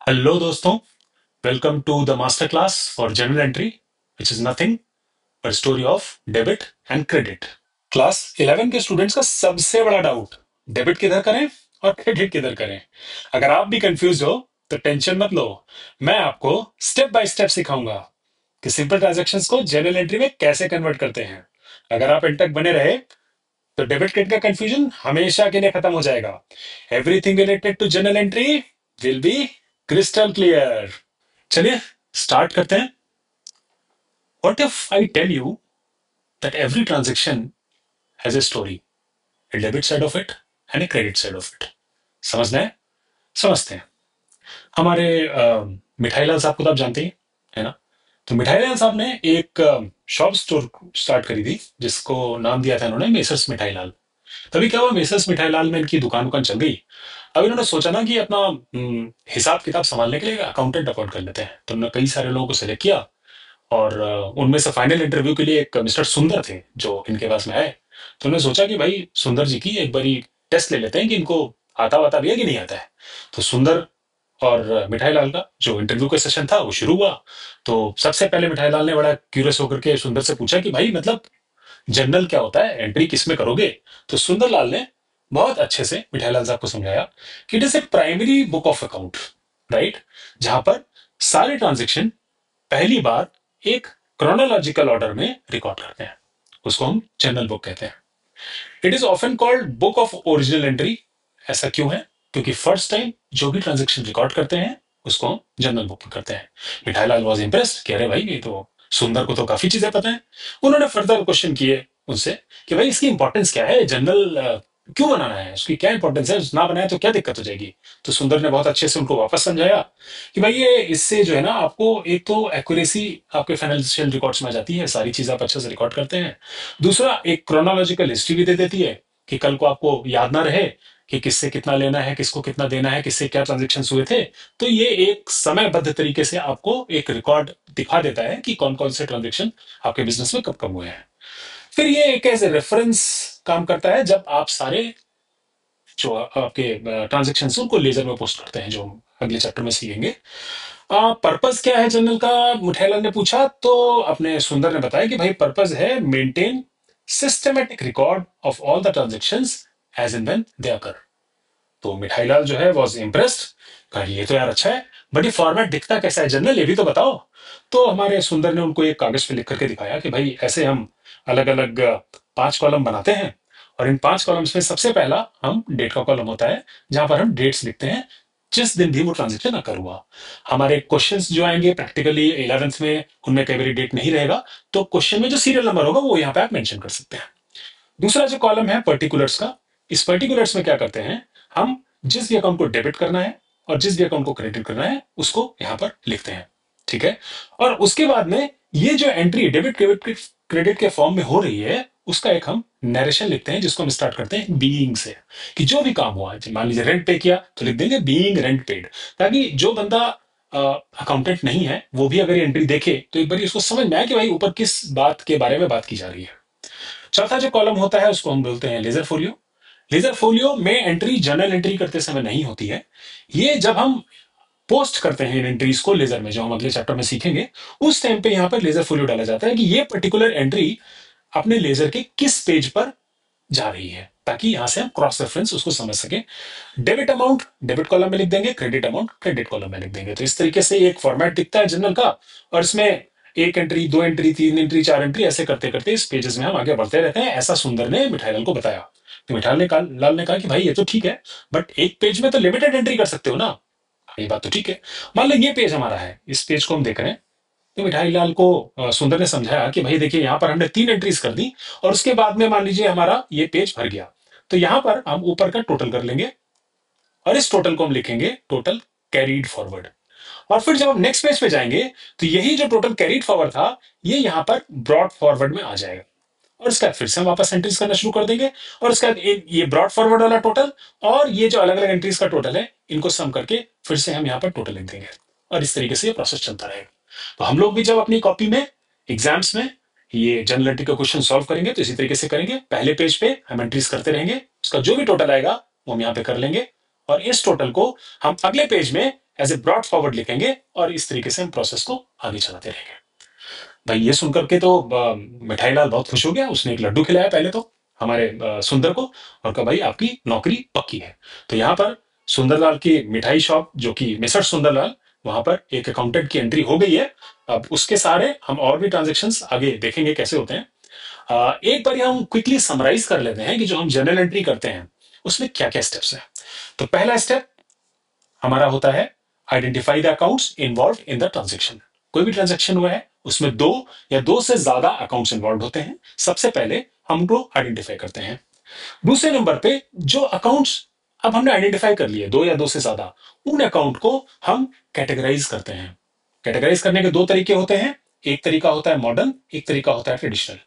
Hello दोस्तों, welcome to the master class for general entry which is nothing but story of debit and credit. Class 11 के students का सबसे बड़ा doubt, debit किधर करें और क्रेडिट किधर करें। अगर आप भी कंफ्यूज हो तो टेंशन मत लो, मैं आपको स्टेप बाय स्टेप सिखाऊंगा कि सिंपल ट्रांजैक्शंस को जनरल एंट्री में कैसे कन्वर्ट करते हैं। अगर आप एंड तक बने रहे तो डेबिट क्रेडिट का कंफ्यूजन हमेशा के लिए खत्म हो जाएगा। Everything related to general entry will be crystal clear. चलिए स्टार्ट करते हैं। What if I tell you that every transaction has a story, a debit side of it and a credit side of it. समझना है? समझते हैं। हमारे मिठाई लाल साहब को तो आप जानते ही है ना। तो मिठाई लाल साहब ने एक शॉप स्टोर स्टार्ट करी थी जिसको नाम दिया था इन्होंने मेसर्स मिठाई लाल। तभी क्या हुआ, मेसर्स मिठाई लाल में इनकी दुकान चल गई। अब इन्होंने सोचा ना कि अपना हिसाब किताब संभालने के लिए अकाउंटेंट अपॉइंट कर लेते हैं। तो उन्होंने कई सारे लोगों को सिलेक्ट किया और उनमें से फाइनल इंटरव्यू के लिए एक मिस्टर सुंदर थे जो इनके पास में आए। तो उन्होंने सोचा कि भाई सुंदर जी की एक बारी टेस्ट ले लेते हैं कि इनको आता वाता भी है कि नहीं आता है। तो सुंदर और मिठाई लाल का जो इंटरव्यू का सेशन था वो शुरू हुआ। तो सबसे पहले मिठाई लाल ने बड़ा क्यूरियस होकर के सुंदर से पूछा कि भाई मतलब जनरल क्या होता है, एंट्री किस में करोगे। तो सुंदरलाल ने बहुत अच्छे से मिठाईलाल साहब को समझाया कि it is A primary book of account, right, जहां पर सारे ट्रांजेक्शन पहली बार एक क्रोनोलॉजिकल ऑर्डर में रिकॉर्ड करते हैं। उसको हम जनरल बुक कहते हैं। It is often called book of original entry. ऐसा क्यों है? क्योंकि फर्स्ट टाइम जो भी ट्रांजेक्शन रिकॉर्ड करते हैं उसको हम जनरल बुक में करते हैं। मिठाईलाल वॉज इम्प्रेस्ड, कह रहे भाई ये तो सुंदर को तो काफी चीजें पता है। उन्होंने फर्दर क्वेश्चन किए उनसे कि भाई इसकी इंपॉर्टेंस क्या है, जनरल क्यों बनाना है, उसकी क्या इंपॉर्टेंस है, ना बनाए तो क्या दिक्कत हो जाएगी। तो सुंदर ने बहुत अच्छे से उनको वापस समझाया कि भाई ये इससे जो है ना आपको एक तो एक्यूरेसी आपके फाइनेंशियल रिकॉर्ड्स में आ जाती है, सारी चीज आप अच्छे से रिकॉर्ड करते हैं। दूसरा एक क्रोनोलॉजिकल हिस्ट्री भी दे देती है कि कल को आपको याद ना रहे कि किससे कितना लेना है, किसको कितना देना है, किससे क्या ट्रांजेक्शन हुए थे। तो ये एक समयबद्ध तरीके से आपको एक रिकॉर्ड दिखा देता है कि कौन कौन से ट्रांजेक्शन आपके बिजनेस में कब कब हुए हैं। फिर ये एक ऐसे रेफरेंस काम करता है जब आप सारे जो आपके ट्रांजेक्शन उनको लेजर में पोस्ट करते हैं, जो हम अगले चैप्टर में सीखेंगे। पर्पस क्या है जनरल का, मुठैलाल ने पूछा। तो अपने सुंदर ने बताया कि भाई पर्पस है maintain systematic record of all the transactions as and when they occur. तो मिठाईलाल जो है वॉज इम्प्रेस्ड, कहा ये तो यार अच्छा है, बट ये फॉर्मेट दिखता कैसा है जनरल, ये भी तो बताओ। तो हमारे सुंदर ने उनको एक कागज पे लिख करके दिखाया कि भाई ऐसे हम अलग अलग 5 कॉलम बनाते हैं और इन 5 कॉलम्स में सबसे पहला हम डेट का कॉलम होता है जहां पर हम डेट्स लिखते हैं जिस दिन भी वो ट्रांजेक्शन अकर हुआ। हमारे क्वेश्चंस जो आएंगे प्रैक्टिकली 11th में उनमें कई बार डेट नहीं रहेगा, तो क्वेश्चन में जो सीरियल नंबर होगा वो यहाँ पे आप मेंशन कर सकते हैं। दूसरा जो कॉलम है पर्टिकुलर्स का, इस पर्टिकुलर्स में क्या करते हैं हम, जिस भी अकाउंट को डेबिट करना है और जिस भी अकाउंट को क्रेडिट करना है उसको यहां पर लिखते हैं। ठीक है। और उसके बाद में ये जो एंट्री डेबिट क्रेडिट के फॉर्म में हो रही है उसका एक हम नरेशन लिखते हैं जिसको हम स्टार्ट करते हैं बीइंग से, कि जो भी काम हुआ, मान लीजिए रेंट पे किया तो लिख देंगे बीइंग रेंट पेड, ताकि जो बंदा अकाउंटेंट नहीं है वो भी अगर एंट्री देखे तो एक बार उसको समझ में आए कि भाई ऊपर किस बात के बारे में बात की जा रही है। चौथा जो कॉलम होता है उसको हम बोलते हैं लेजर फोलियो। लेजर फोलियो में एंट्री जनरल एंट्री करते समय नहीं होती है, ये जब हम पोस्ट करते हैं इन एंट्रीज को लेजर में, जो हम अगले चैप्टर में सीखेंगे, उस टाइम पे यहां पर लेजर फोलियो डाला जाता है कि ये पर्टिकुलर एंट्री अपने लेजर के किस पेज पर जा रही है, ताकि यहां से हम क्रॉस रेफरेंस उसको समझ सके। डेबिट अमाउंट डेबिट कॉलम में लिख देंगे, क्रेडिट अमाउंट क्रेडिट कॉलम में लिख देंगे। तो इस तरीके से एक फॉर्मेट दिखता है जनरल का, और इसमें एक एंट्री, दो एंट्री, तीन एंट्री, चार एंट्री, ऐसे करते करते इस पेजेस में हम आगे बढ़ते रहते हैं। ऐसा सुंदर ने मिठाईलाल को बताया। तो लाल ने कहा कि भाई ये तो ठीक है, बट एक पेज में तो लिमिटेड एंट्री कर सकते हो ना। ये बात तो ठीक है। मान लो ये पेज हमारा है, इस पेज को हम देख रहे हैं। तो मिठाई लाल को सुंदर ने समझाया कि भाई देखिए यहाँ पर हमने 3 एंट्रीज कर दी और उसके बाद में मान लीजिए हमारा ये पेज भर गया, तो यहां पर हम ऊपर का टोटल कर लेंगे और इस टोटल को हम लिखेंगे टोटल कैरीड फॉरवर्ड। और फिर जब हम नेक्स्ट पेज पे जाएंगे तो यही जो टोटल कैरीड फॉरवर्ड था ये यहां पर ब्रॉड फॉरवर्ड में आ जाएगा, और उसके बाद फिर से हम वापस एंट्रीज करना शुरू कर देंगे। और उसके बाद ये ब्रॉड फॉरवर्ड वाला टोटल और ये जो अलग अलग एंट्रीज का टोटल है इनको सम करके फिर से हम यहाँ पर टोटल लिख देंगे, और इस तरीके से ये प्रोसेस चलता रहेगा। तो हम लोग भी जब अपनी कॉपी में एग्जाम्स में ये जनरल एंट्री का क्वेश्चन सॉल्व करेंगे तो इसी तरीके से करेंगे। पहले पेज पे हम एंट्रीज करते रहेंगे, उसका जो भी टोटल आएगा वो हम यहाँ पे कर लेंगे, और इस टोटल को हम अगले पेज में एज ए ब्रॉड फॉरवर्ड लिखेंगे और इस तरीके से हम प्रोसेस को आगे चलाते रहेंगे। भाई ये सुनकर के तो मिठाई लाल बहुत खुश हो गया, उसने एक लड्डू खिलाया पहले तो हमारे सुंदर को और कहा भाई आपकी नौकरी पक्की है। तो यहाँ पर सुंदरलाल की मिठाई शॉप जो कि मिस्टर सुंदरलाल, वहां पर एक अकाउंटेंट की एंट्री हो गई है। अब उसके सारे हम और भी ट्रांजेक्शन्स आगे देखेंगे कैसे होते हैं। एक बार हम क्विकली समराइज कर लेते हैं कि जो हम जर्नल एंट्री करते हैं उसमें क्या क्या स्टेप्स हैं। तो पहला स्टेप हमारा होता है identify the accounts involve in the transaction. कोई भी ट्रांजेक्शन हुआ है उसमें दो या दो से ज्यादा अकाउंट्स इन्वॉल्व होते हैं, सबसे पहले हम उनको आइडेंटिफाई करते हैं। दूसरे नंबर पे जो अकाउंट्स अब हमने आइडेंटिफाई कर लिए, दो या दो से ज्यादा, उन अकाउंट को हम कैटेगराइज करते हैं। कैटेगराइज करने के दो तरीके होते हैं, एक तरीका होता है मॉडर्न, एक तरीका होता है ट्रेडिशनल।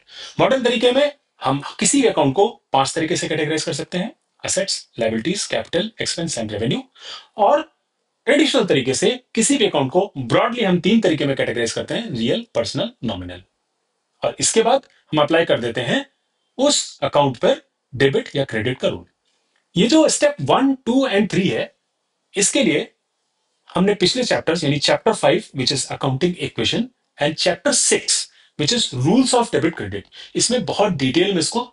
मॉडर्न तरीके में हम किसी भी अकाउंट को पांच तरीके से कैटेगराइज कर सकते हैं: assets, liabilities, capital, expense and revenue. और ट्रेडिशनल तरीके से किसी भी अकाउंट को ब्रॉडली हम तीन तरीके में कैटेगराइज करते हैं: रियल, पर्सनल, नॉमिनल। और इसके बाद हम अप्लाई कर देते हैं उस अकाउंट पर डेबिट या क्रेडिट का रूल। ये जो स्टेप 1, 2 एंड 3 है, इसके लिए हमने पिछले चैप्टर्स यानी chapter 5 which is accounting equation and chapter 6 which is rules of debit credit, इसमें बहुत डिटेल में इसको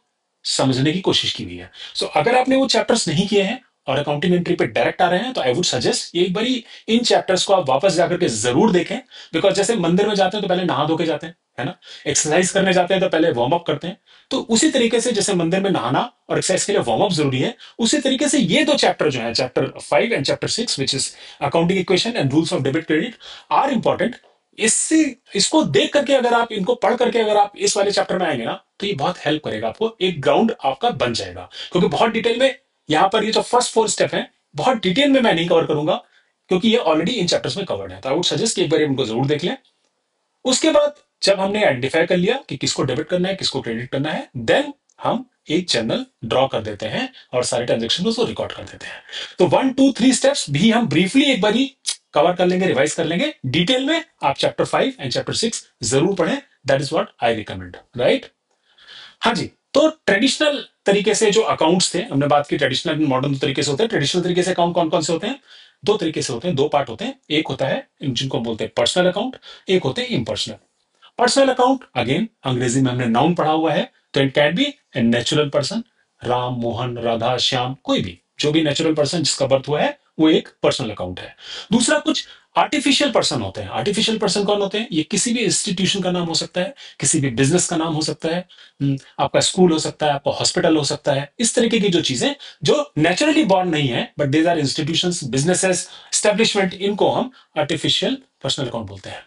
समझने की कोशिश की हुई है। सो अगर आपने वो चैप्टर्स नहीं किए हैं और अकाउंटिंग एंट्री पे डायरेक्ट आ रहे हैं तो आई वुड सजेस्ट एक बारी इन चैप्टर्स को आप वापस जाकर के जरूर देखें। बिकॉज जैसे मंदिर में जाते हैं तो पहले नहा धो के जाते हैं, है ना। एक्सरसाइज करने जाते हैं तो पहले वार्म अप करते हैं। तो उसी तरीके से जैसे मंदिर में नहाना और एक्सरसाइज के लिए वार्म अप जरूरी है, उसी तरीके से ये दो चैप्टर जो है, chapter 5 and chapter 6 which is accounting equation and rules of debit credit, are important. इससे इसको देख करके अगर आप इनको पढ़ करके अगर आप इस वाले चैप्टर में आएंगे ना तो ये बहुत हेल्प करेगा आपको, एक ग्राउंड आपका बन जाएगा। क्योंकि बहुत डिटेल में यहाँ पर ये जो फर्स्ट 4 स्टेप है बहुत डिटेल में मैं नहीं कवर करूंगा क्योंकि ये ऑलरेडी इन चैप्टर्स में कवर्ड है। तो आई वुड सजेस्ट कि एक बार इनको जरूर देख लें। उसके बाद जब हमने आइडेंटिफाई कर लिया कि किसको डेबिट करना है किसको क्रेडिट करना है, देन हम एक जर्नल ड्रॉ कर देते हैं और सारे ट्रांजेक्शन को रिकॉर्ड कर देते हैं। तो 1, 2, 3 स्टेप्स भी हम ब्रीफली एक बार कवर कर लेंगे, रिवाइज कर लेंगे। डिटेल में आप चैप्टर 5 एंड चैप्टर 6 जरूर पढ़ें, that is what I recommend, right. हाँ जी। तो ट्रेडिशनल तरीके से जो अकाउंट्स थे, हमने बात की ट्रेडिशनल मॉडर्न दो तरीके से होते हैं। ट्रेडिशनल तरीके से अकाउंट कौन कौन से होते हैं? दो तरीके से होते हैं, दो पार्ट होते हैं। एक होता है जिनको बोलते हैं पर्सनल अकाउंट, एक होते हैं इम्पर्सनल। पर्सनल अकाउंट अगेन अंग्रेजी में हमने नाउन पढ़ा हुआ है, तो it can be a natural person, Ram, Mohan, Radha, Shyam, कोई भी जो भी नेचुरल पर्सन जिसका बर्थ हुआ है वो एक पर्सनल अकाउंट है। दूसरा कुछ आर्टिफिशियल पर्सन होते हैं। आर्टिफिशियल पर्सन कौन होते हैं? ये किसी भी इंस्टीट्यूशन का नाम हो सकता है, किसी भी बिजनेस का नाम हो सकता है, आपका स्कूल हो सकता है, आपका हॉस्पिटल हो सकता है। इस तरीके की जो चीजें जो नेचुरली बॉर्न नहीं है but these are institutions, businesses, establishment, इनको हम आर्टिफिशियल पर्सनल अकाउंट बोलते हैं।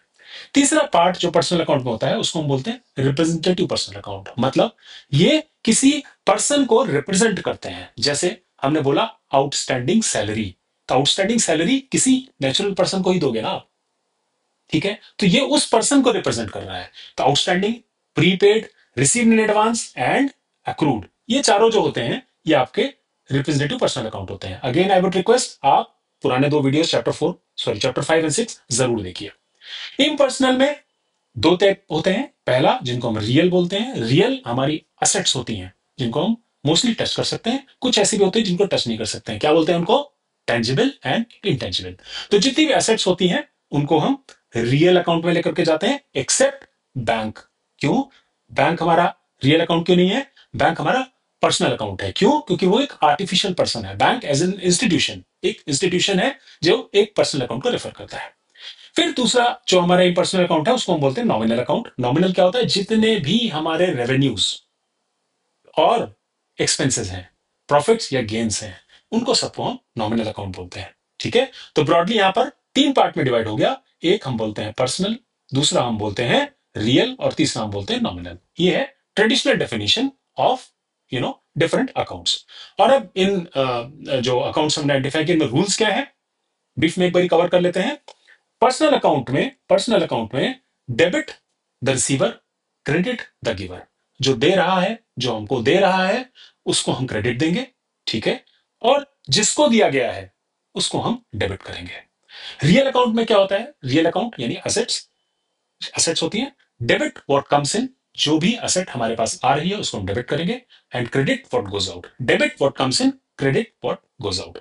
तीसरा पार्ट जो पर्सनल अकाउंट में होता है उसको हम बोलते हैं रिप्रेजेंटेटिव पर्सनल अकाउंट। मतलब ये किसी पर्सन को रिप्रेजेंट करते हैं। जैसे हमने बोला आउटस्टैंडिंग सैलरी, तो आउटस्टैंडिंग सैलरी किसी नेचुरल पर्सन को ही दोगे ना आप, ठीक है। तो ये उस पर्सन को रिप्रेजेंट कर रहा है। तो outstanding, prepaid, received in advance and accrued, ये चारों जो होते हैं ये आपके रिप्रेजेंटेटिव पर्सनल अकाउंट होते हैं। अगेन आई वुड रिक्वेस्ट आप पुराने दो वीडियो चैप्टर 5 एंड 6 जरूर देखिए। इम्पर्सनल में दो टाइप होते हैं। पहला जिनको हम रियल बोलते हैं, रियल हमारी असेट्स होती हैं जिनको हम मोस्टली टच कर सकते हैं। कुछ ऐसे भी होते हैं जिनको टच नहीं कर सकते हैं, क्या बोलते हैं उनको? Tangible and intangible. तो जितनी भी एसेट्स होती हैं उनको हम रियल अकाउंट में लेकर के जाते हैं, एक्सेप्ट बैंक। क्यों बैंक हमारा रियल अकाउंट क्यों नहीं है? बैंक हमारा पर्सनल अकाउंट है। क्यों? क्योंकि वो एक आर्टिफिशियल पर्सन है। बैंक एज एन इंस्टीट्यूशन एक इंस्टीट्यूशन है जो एक पर्सनल अकाउंट को रेफर करता है। फिर दूसरा जो हमारा पर्सनल अकाउंट है उसको हम बोलते हैं नॉमिनल अकाउंट। नॉमिनल क्या होता है? जितने भी हमारे रेवेन्यूज और एक्सपेंसेस हैं, प्रॉफिट्स या गेन्स हैं, उनको सबको हम नॉमिनल अकाउंट बोलते हैं, ठीक है। तो ब्रॉडली यहां पर तीन पार्ट में डिवाइड हो गया। एक हम बोलते हैं पर्सनल, दूसरा हम बोलते हैं रियल और तीसरा हम बोलते हैं नॉमिनल। ये है traditional definition of different accounts. और अब इन जो अकाउंट्स हमने आइडेंटिफाई किए इनमें रूल्स क्या है ब्रीफ में एक बार कवर कर लेते हैं। पर्सनल अकाउंट में debit the receiver, credit the giver. जो दे रहा है, जो हमको दे रहा है, उसको हम क्रेडिट देंगे, ठीक है। और जिसको दिया गया है उसको हम डेबिट करेंगे। रियल अकाउंट में क्या होता है? रियल अकाउंट यानी असेट्स, असेट्स होती है। डेबिट व्हाट कम्स इन, जो भी असेट हमारे पास आ रही है उसको हम डेबिट करेंगे। And credit what goes out, debit what comes in, credit what goes out.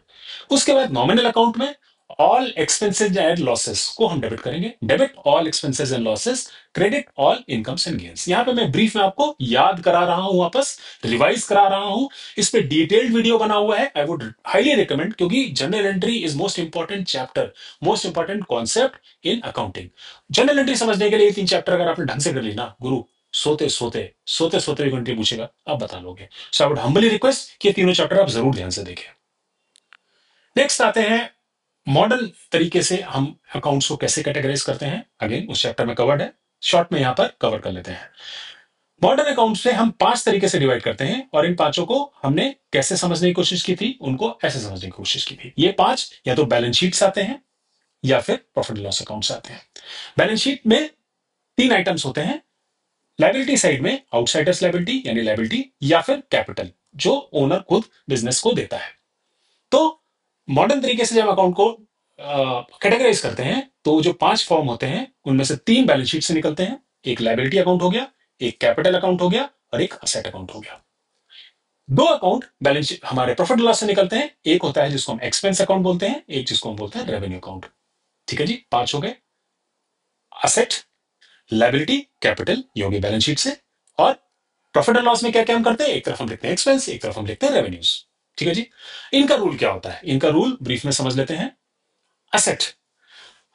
उसके बाद नॉमिनल अकाउंट में ऑल एक्सपेंसेस एंड लॉसेस को हम डेबिट करेंगे, debit all expenses and losses, credit all incomes and gains. यहां पे मैं ब्रीफ में आपको याद करा रहा हूं, वापस रिवाइज करा रहा हूं। इस पे डिटेल्ड वीडियो बना हुआ है, आई वुड हाईली रिकमेंड, क्योंकि general entry is most important chapter, most important concept in accounting. General entry समझने के लिए 3 चैप्टर अगर आपने ढंग से कर ली ना, गुरु सोते सोते सोते सोते भी घंटे पूछेगा, आप बता लोगे। सो आई वुड हम्बली रिक्वेस्ट कि ये तीनों चैप्टर आप जरूर ध्यान से देखें। नेक्स्ट आते हैं मॉडर्न तरीके से हम अकाउंट्स को कैसे कैटेगराइज करते हैं। अगेन उस चैप्टर में कवर्ड है, शॉर्ट में यहां पर कवर कर लेते हैं। मॉडर्न अकाउंट्स से हम 5 तरीके से डिवाइड करते हैं, और इन पांचों को हमने कैसे समझने की कोशिश की थी, उनको ऐसे समझने की कोशिश की थी। ये 5 या तो बैलेंस शीट्स आते हैं या फिर प्रॉफिट लॉस अकाउंट्स आते हैं। बैलेंस शीट में 3 आइटम्स होते हैं। लाइबिलिटी साइड में आउटसाइडर्स लाइबिलिटी यानी लाइबिलिटी, या फिर कैपिटल जो ओनर खुद बिजनेस को देता है। तो मॉडर्न तरीके से जब अकाउंट को कैटेगराइज करते हैं तो जो 5 फॉर्म होते हैं उनमें से 3 बैलेंस शीट से निकलते हैं। एक लाइबिलिटी अकाउंट हो गया, एक कैपिटल अकाउंट हो गया, और एक असेट अकाउंट हो गया। 2 अकाउंट बैलेंस शीट हमारे प्रॉफिट लॉस से निकलते हैं। एक होता है जिसको हम एक्सपेंस अकाउंट बोलते हैं, एक जिसको हम बोलते हैं रेवेन्यू अकाउंट। ठीक है जी, 5 हो गए। असेट, लाइबिलिटी, कैपिटल, ये होगी बैलेंस शीट से। और प्रॉफिट एंड लॉस में क्या क्या हम करते हैं, एक तरफ हम लिखते हैं एक्सपेंस, एक तरफ हम लिखते हैं रेवेन्यूज। ठीक है जी। इनका रूल क्या होता है, इनका रूल ब्रीफ में समझ लेते हैं। असेट,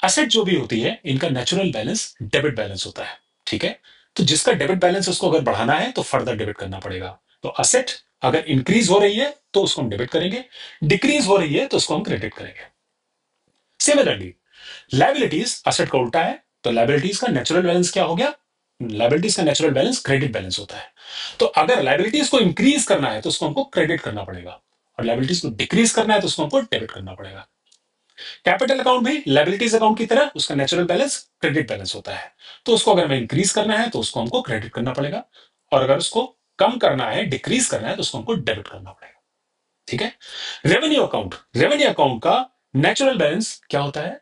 असेट जो भी होती है इनका नेचुरल बैलेंस डेबिट बैलेंस होता है। ठीक है, तो जिसका डेबिट बैलेंस उसको अगर बढ़ाना है तो फर्दर डेबिट करना पड़ेगा। तो असेट अगर इंक्रीज हो रही है तो उसको हम डेबिट करेंगे, डिक्रीज हो रही है तो उसको हम क्रेडिट करेंगे। सिमिलरली लाइबिलिटीज असेट का उल्टा है, तो लाइबिलिटीज का नेचुरल बैलेंस क्या हो गया, लाइबिलिटीज का नेचुरल बैलेंस क्रेडिट बैलेंस होता है। तो अगर लाइबिलिटीज को इंक्रीज करना है तो उसको हमको क्रेडिट करना पड़ेगा, और लाइबिलिटीज को डिक्रीज करना है तो उसको हमको डेबिट करना पड़ेगा। कैपिटल अकाउंट भी लाइबिलिटीज अकाउंट की तरह उसका नेचुरल बैलेंस क्रेडिट बैलेंस होता है, तो उसको अगर हमें इंक्रीज करना है तो उसको हमको क्रेडिट करना पड़ेगा, और अगर उसको कम करना है, डिक्रीज करना है, तो उसको हमको डेबिट करना पड़ेगा। ठीक है। रेवेन्यू अकाउंट, रेवेन्यू अकाउंट का नेचुरल बैलेंस क्या होता है,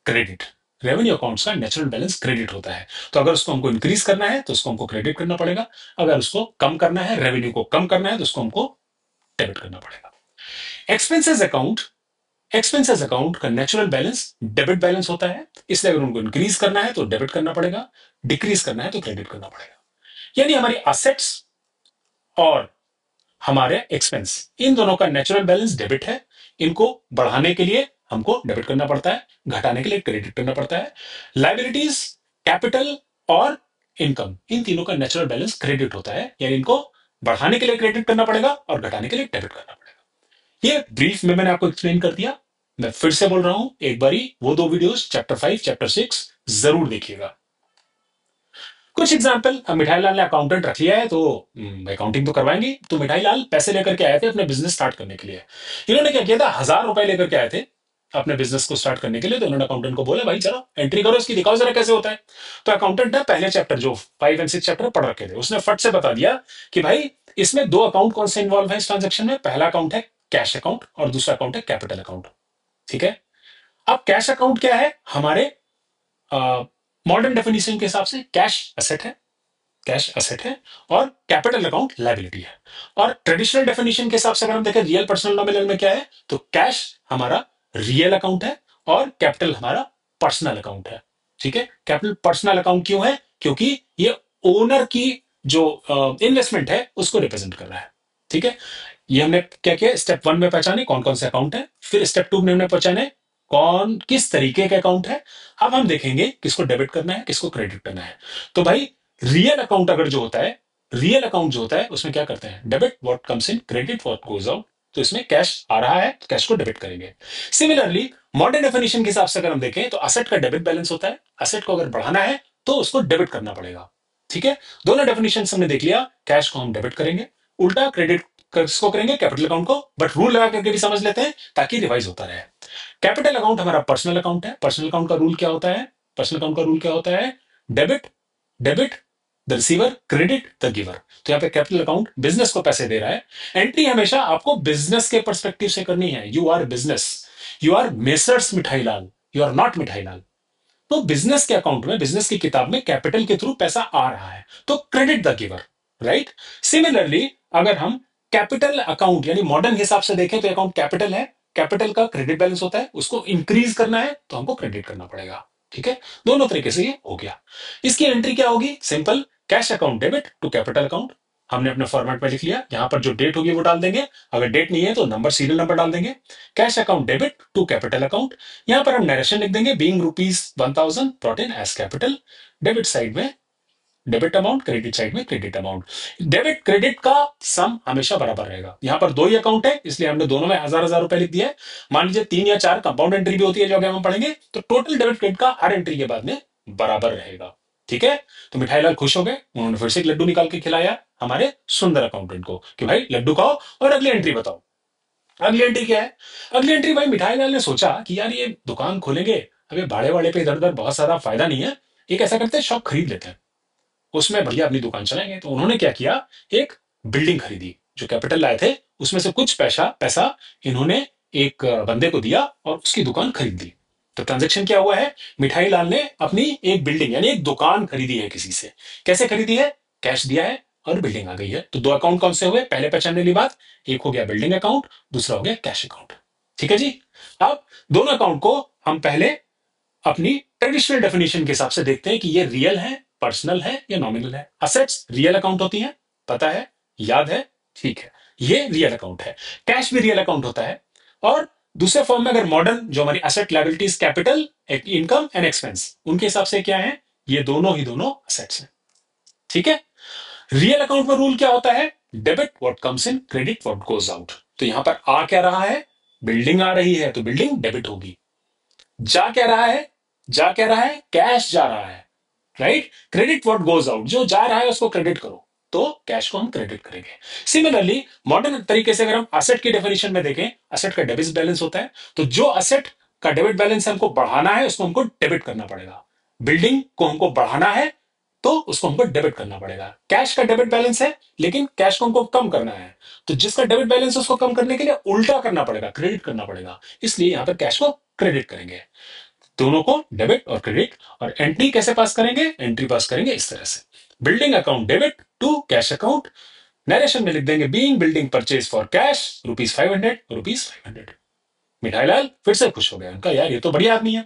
क्रेडिट। रेवेन्यू अकाउंट्स का नेचुरल बैलेंस क्रेडिट होता है, तो अगर उसको हमको इंक्रीज करना है तो उसको हमको क्रेडिट करना पड़ेगा, अगर उसको कम करना है, रेवेन्यू को कम करना है, तो उसको हमको डेबिट करना पड़ेगा। एक्सपेंसेस अकाउंट, एक्सपेंसेस अकाउंट का नेचुरल बैलेंस डेबिट बैलेंस होता है, इसलिए अगर उनको इंक्रीज करना है तो डेबिट करना पड़ेगा, डिक्रीज करना है तो क्रेडिट करना पड़ेगा। यानी हमारी असेट्स और हमारे एक्सपेंस, इन दोनों का नेचुरल बैलेंस डेबिट है। इनको बढ़ाने के लिए हमको डेबिट करना पड़ता है, घटाने के लिए क्रेडिट करना पड़ता है। लाइबिलिटीज, कैपिटल और इनकम, इन तीनों का नेचुरल बैलेंस क्रेडिट होता है, यानी इनको बढ़ाने के लिए क्रेडिट करना पड़ेगा और घटाने के लिए डेबिट करना पड़ेगा। ये ब्रीफ में मैंने आपको एक्सप्लेन कर दिया। मैं फिर से बोल रहा हूं, एक बारी वो 2 वीडियोस चैप्टर 5 चैप्टर 6 जरूर देखिएगा। कुछ एग्जाम्पल, हम मिठाई लाल ने अकाउंटेंट रख लिया है तो अकाउंटिंग तो करवाएंगे। तो मिठाई लाल पैसे लेकर के आए थे अपने बिजनेस स्टार्ट करने के लिए। इन्होंने क्या किया था, 1000 रुपए लेकर के आए थे अपने बिजनेस को स्टार्ट करने के लिए। तो उन्होंने अकाउंटेंट को बोला, भाई चलो एंट्री करो इसकी, दिखाओ जरा कैसे होता है। तो अकाउंटेंट ने पहले चैप्टर जो 5 एंड 6 चैप्टर पढ़ रखे थे, उसने फट से बता दिया कि भाई इसमें 2 अकाउंट कौन से इन्वॉल्व है इस ट्रांजेक्शन में। पहला अकाउंट है कैश अकाउंट और दूसरा अकाउंट है कैपिटल अकाउंट। ठीक है। अब कैश अकाउंट क्या है, हमारे मॉडर्न डेफिनेशन के हिसाब से कैश असेट है, कैश असेट है, और कैपिटल अकाउंट लायबिलिटी है। और ट्रेडिशनल डेफिनेशन के हिसाब से अगर हम देखें रियल पर्सनल नॉमिनल में क्या है, तो कैश हमारा रियल अकाउंट है और कैपिटल हमारा पर्सनल अकाउंट है। ठीक है। कैपिटल पर्सनल अकाउंट क्यों है, क्योंकि ये ओनर की जो इन्वेस्टमेंट है उसको रिप्रेजेंट कर रहा है। ठीक है। ये हमने क्या किया, स्टेप 1 में पहचाने कौन कौन से अकाउंट है, फिर स्टेप 2 में हमने पहचाने कौन किस तरीके के अकाउंट है। अब हम देखेंगे किसको डेबिट करना है, किसको क्रेडिट करना है। तो भाई रियल अकाउंट अगर जो होता है, रियल अकाउंट जो होता है उसमें क्या करते हैं, debit what comes in, credit what goes out. तो इसमें कैश आ रहा है तो कैश को डेबिट करेंगे। सिमिलरली मॉडर्न डेफिनेशन के हिसाब से अगर हम देखें तो असेट का डेबिट बैलेंस होता है, असेट को अगर बढ़ाना है तो उसको डेबिट करना पड़ेगा। ठीक है। दोनों डेफिनेशन हमने देख लिया, कैश को हम डेबिट करेंगे, उल्टा क्रेडिट किसको करेंगे, कैपिटल अकाउंट को। बट रूल लगा करके भी समझ लेते हैं ताकि रिवाइज होता रहे। कैपिटल अकाउंट हमारा पर्सनल अकाउंट है। पर्सनल अकाउंट का रूल क्या होता है, पर्सनल अकाउंट का रूल क्या होता है, debit debit the receiver, credit the giver. तो यहाँ पे कैपिटल अकाउंट बिजनेस को पैसे दे रहा है। एंट्री हमेशा आपको बिजनेस के परस्पेक्टिव से करनी है। You are business, you are messrs Mithai Lal, you are not मिठाई लाल। तो बिजनेस के अकाउंट में, बिजनेस की किताब में कैपिटल के थ्रू पैसा आ रहा है तो credit the giver, right. Similarly अगर हम कैपिटल अकाउंट यानी मॉडर्न हिसाब से देखें तो अकाउंट कैपिटल है, कैपिटल का क्रेडिट बैलेंस होता है, उसको इंक्रीज करना है तो हमको क्रेडिट करना पड़ेगा। ठीक है, दोनों तरीके से ये हो गया। इसकी एंट्री क्या होगी? Simple, cash account debit to capital account. हमने अपने फॉर्मेट में लिख लिया, यहां पर जो डेट होगी वो डाल देंगे, अगर डेट नहीं है तो नंबर, सीरियल नंबर डाल देंगे। Cash account debit to capital account, यहां पर हम नरेशन लिख देंगे, being ₹1000 brought in as capital. Debit side में डेबिट अमाउंट, क्रेडिट साइड में क्रेडिट अमाउंट। डेबिट क्रेडिट का सम हमेशा बराबर रहेगा। यहां पर दो ही अकाउंट है, इसलिए हमने दोनों में 1000 रुपए लिख दिया है। मान लीजिए 3 या 4 कंपाउंड एंट्री भी होती है जो आगे हम पढ़ेंगे, तो टोटल डेबिट क्रेडिट का हर एंट्री के बाद में बराबर रहेगा। ठीक है, तो मिठाई लाल खुश हो गए, उन्होंने फिर से एक लड्डू निकाल के खिलाया हमारे सुंदर अकाउंटेंट को कि भाई लड्डू खाओ और अगली एंट्री बताओ। अगली एंट्री क्या है? अगली एंट्री, भाई मिठाई लाल ने सोचा कि यार ये दुकान खोलेंगे, अभी भाड़े वाड़े पे इधर उधर बहुत सारा फायदा नहीं है, एक ऐसा करते हैं शॉप खरीद लेते हैं, उसमें बढ़िया अपनी दुकान चलाएंगे। तो उन्होंने क्या किया, एक बिल्डिंग खरीदी, जो कैपिटल लाए थे उसमें से कुछ पैसा पैसा इन्होंने एक बंदे को दिया और उसकी दुकान खरीद ली। तो ट्रांजेक्शन क्या हुआ है, मिठाई लाल ने अपनी एक बिल्डिंग यानी एक दुकान खरीदी है किसी से। कैसे खरीदी है? कैश दिया है और बिल्डिंग आ गई है। तो दो अकाउंट कौन से हुए? पहले पहचानने वाली बात, एक हो गया बिल्डिंग अकाउंट, दूसरा हो गया कैश अकाउंट। ठीक है जी। अब दोनों अकाउंट को हम पहले अपनी ट्रेडिशनल डेफिनेशन के हिसाब से देखते हैं कि ये रियल है, पर्सनल है या नॉमिनल है। असेट्स रियल अकाउंट होती हैं, पता है, याद है, ठीक है, ये रियल अकाउंट है। कैश भी रियल अकाउंट होता है। और दूसरे फॉर्म में अगर मॉडर्न जो हमारी asset, liabilities, capital, income and expense, उनके हिसाब से क्या है, ये दोनों ही दोनों असेट्स हैं। ठीक है। रियल अकाउंट में रूल क्या होता है? Debit what comes in, credit what goes out. तो यहां पर आ क्या रहा है? बिल्डिंग आ रही है तो बिल्डिंग डेबिट होगी। जा क्या रहा है? जा क्या रहा है? कैश जा रहा है, right. Credit what goes out, जो जा रहा है उसको क्रेडिट करो, तो कैश को हम क्रेडिट करेंगे। सिमिलरली मॉडर्न तरीके से अगर हम असेट की डेफिनेशन में देखें, असेट का डेबिट बैलेंस होता है, तो जो असेट का डेबिट बैलेंस हमको बढ़ाना है उसको हमको डेबिट करना पड़ेगा। बिल्डिंग को हमको बढ़ाना है तो उसको हमको डेबिट करना पड़ेगा। कैश का डेबिट बैलेंस है लेकिन कैश को हमको कम करना है, तो जिसका डेबिट बैलेंस है उसको कम करने के लिए उल्टा करना पड़ेगा, क्रेडिट करना पड़ेगा, इसलिए यहां पर कैश को क्रेडिट करेंगे। दोनों को डेबिट और क्रेडिट। और एंट्री कैसे पास करेंगे? एंट्री पास करेंगे इस तरह से, building account debit to cash account. Narration में लिख देंगे, being building purchase for cash ₹500, ₹500। मिठाई लाल फिर से खुश हो गया, उनका यार ये तो बढ़िया आदमी है।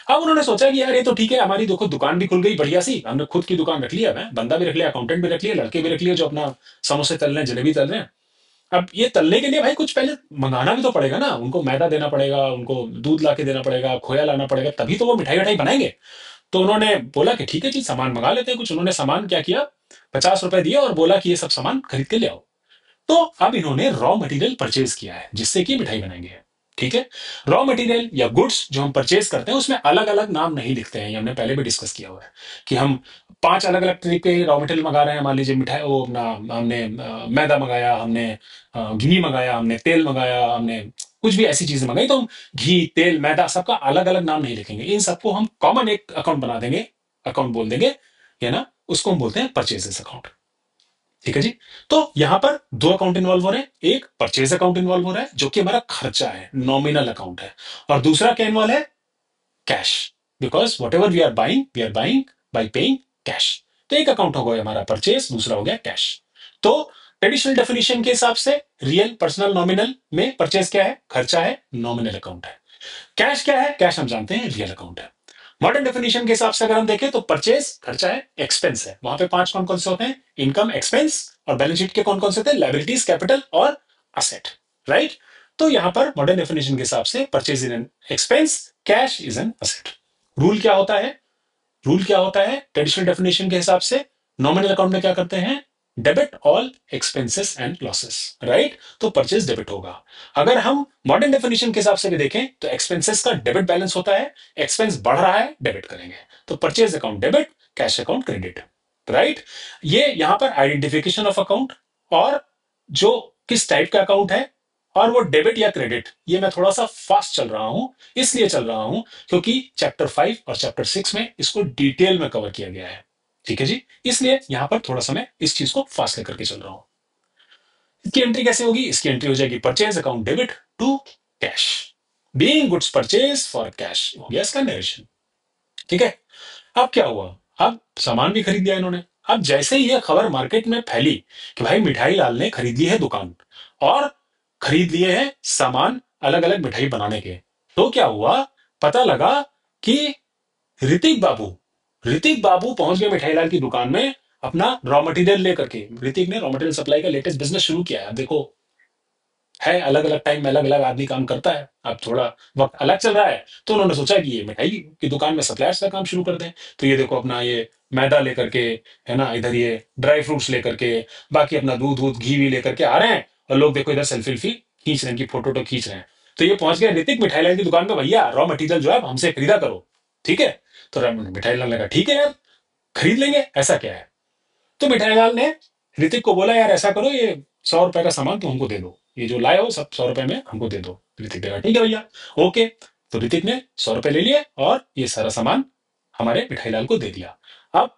अब उन्होंने सोचा कि यार ये तो ठीक है, हमारी देखो दुकान भी खुल गई बढ़िया सी, हमने खुद की दुकान रख लिया, बंदा भी रख लिया, अकाउंटेंट भी रख लिया, लड़के भी रख लिए जो अपना समोसे तल रहे हैं, जलेबी तल रहे हैं। अब ये तलने के लिए भाई कुछ पहले मंगाना भी तो पड़ेगा ना, उनको मैदा देना पड़ेगा, उनको दूध ला के देना पड़ेगा, खोया लाना पड़ेगा, तभी तो वो मिठाई विठाई बनाएंगे। तो उन्होंने बोला कि ठीक है जी, सामान मंगा लेते हैं कुछ। उन्होंने सामान क्या किया, ₹50 दिए और बोला कि ये सब सामान खरीद के ले आओ। तो अब इन्होंने रॉ मटेरियल परचेज किया है जिससे कि मिठाई बनाएंगे। ठीक है, रॉ मटेरियल या गुड्स जो हम परचेज करते हैं उसमें अलग अलग नाम नहीं लिखते हैं, ये हमने पहले भी डिस्कस किया हुआ है कि हम 5 अलग अलग तरीके के रॉ मटेरियल मंगा रहे हैं। मान लीजिए मिठाई, वो अपना हमने मैदा मंगाया, हमने घी मंगाया, हमने तेल मंगाया, हमने कुछ भी ऐसी चीजें मंगाई, तो हम घी, तेल, मैदा सबका अलग अलग नाम नहीं लिखेंगे, इन सबको हम कॉमन एक अकाउंट बना देंगे, अकाउंट बोल देंगे, है ना, उसको हम बोलते हैं परचेजेस अकाउंट। ठीक है जी। तो यहां पर दो अकाउंट इन्वॉल्व हो रहे हैं, एक परचेज अकाउंट इन्वॉल्व हो रहा है जो कि हमारा खर्चा है, नॉमिनल अकाउंट है, और दूसरा क्या इन्वॉल्व है? Cash, because whatever we are buying by paying cash. तो एक अकाउंट हो गया हमारा परचेज, दूसरा हो गया कैश। तो ट्रेडिशनल डेफिनेशन के हिसाब से रियल, पर्सनल, नॉमिनल में परचेज क्या है? खर्चा है, नॉमिनल अकाउंट है। कैश क्या है? कैश हम जानते हैं रियल अकाउंट है। मॉडर्न डेफिनेशन के हिसाब से अगर हम देखें तो परचेज खर्चा है, एक्सपेंस है, वहां पे 5 कौन कौन से होते हैं? इनकम, एक्सपेंस, और बैलेंस शीट के कौन कौन से थे? लायबिलिटीज, कैपिटल और असेट, राइट। तो यहां पर मॉडर्न डेफिनेशन के हिसाब से purchase is an expense, cash is an asset. Rule क्या होता है? रूल क्या होता है ट्रेडिशनल डेफिनेशन के हिसाब से? नॉमिनल अकाउंट में क्या करते हैं? Debit all expenses and losses, right. तो परचेज डेबिट होगा। अगर हम मॉडर्न डेफिनेशन के हिसाब से भी देखें तो एक्सपेंसेस का डेबिट बैलेंस होता है, एक्सपेंस बढ़ रहा है, डेबिट करेंगे, तो purchase account debit, cash account credit, right. ये यहां पर आइडेंटिफिकेशन ऑफ अकाउंट और जो किस टाइप का अकाउंट है और वो डेबिट या क्रेडिट, ये मैं थोड़ा सा फास्ट चल रहा हूं, इसलिए चल रहा हूं क्योंकि चैप्टर 5 और चैप्टर 6 में इसको डिटेल में कवर किया गया है। ठीक है जी, इसलिए यहां पर थोड़ा सा मैं इस चीज को फास्ट लेकर के चल रहा हूं। इसकी एंट्री कैसे होगी? इसकी एंट्री हो जाएगी purchase account debit to cash, being goods purchase for cash, हो गया इसका नरेशन। ठीक है। अब क्या हुआ? अब सामान भी खरीद लिया इन्होंने। अब जैसे ही यह खबर मार्केट में फैली कि भाई मिठाई लाल ने खरीद ली है दुकान और खरीद लिए हैं सामान, अलग अलग मिठाई बनाने के। तो क्या हुआ, पता लगा कि ऋतिक बाबू ऋतिक बाबू पहुंच गए मिठाई लाल की दुकान में अपना रॉ मटेरियल लेकर के। ऋतिक ने रॉ मटेरियल सप्लाई का लेटेस्ट बिजनेस शुरू किया है। अब देखो, है अलग अलग टाइम में अलग अलग आदमी काम करता है। अब थोड़ा वक्त अलग चल रहा है, तो उन्होंने सोचा कि ये मिठाई की दुकान में सप्लायर्स का काम शुरू कर दें। तो ये देखो अपना ये मैदा लेकर के, है ना, इधर ये ड्राई फ्रूट्स लेकर के, बाकी अपना दूध दूध घी भी लेकर के आ रहे हैं, और लोग देखो इधर सेल्फी वेल्फी खींच रहे हैं, की फोटो खींच रहे हैं। तो ये पहुंच गया ऋतिक मिठाई लाल की दुकान में, भैया रॉ मटेरियल जो है हमसे खरीदा करो, ठीक है। तो मिठाई लाल ने कहा ठीक है यार, खरीद लेंगे, ऐसा क्या है। तो मिठाई लाल ने ऋतिक को बोला, यार ऐसा करो, ये 100 रुपए का सामान तुम हमको दे दो, ये जो लाए हो सब 100 रुपए में हमको दे दो। ऋतिक ने कहा ठीक है भैया, ओके। तो ऋतिक ने 100 रुपए ले लिए और ये सारा सामान हमारे मिठाई लाल को दे दिया। अब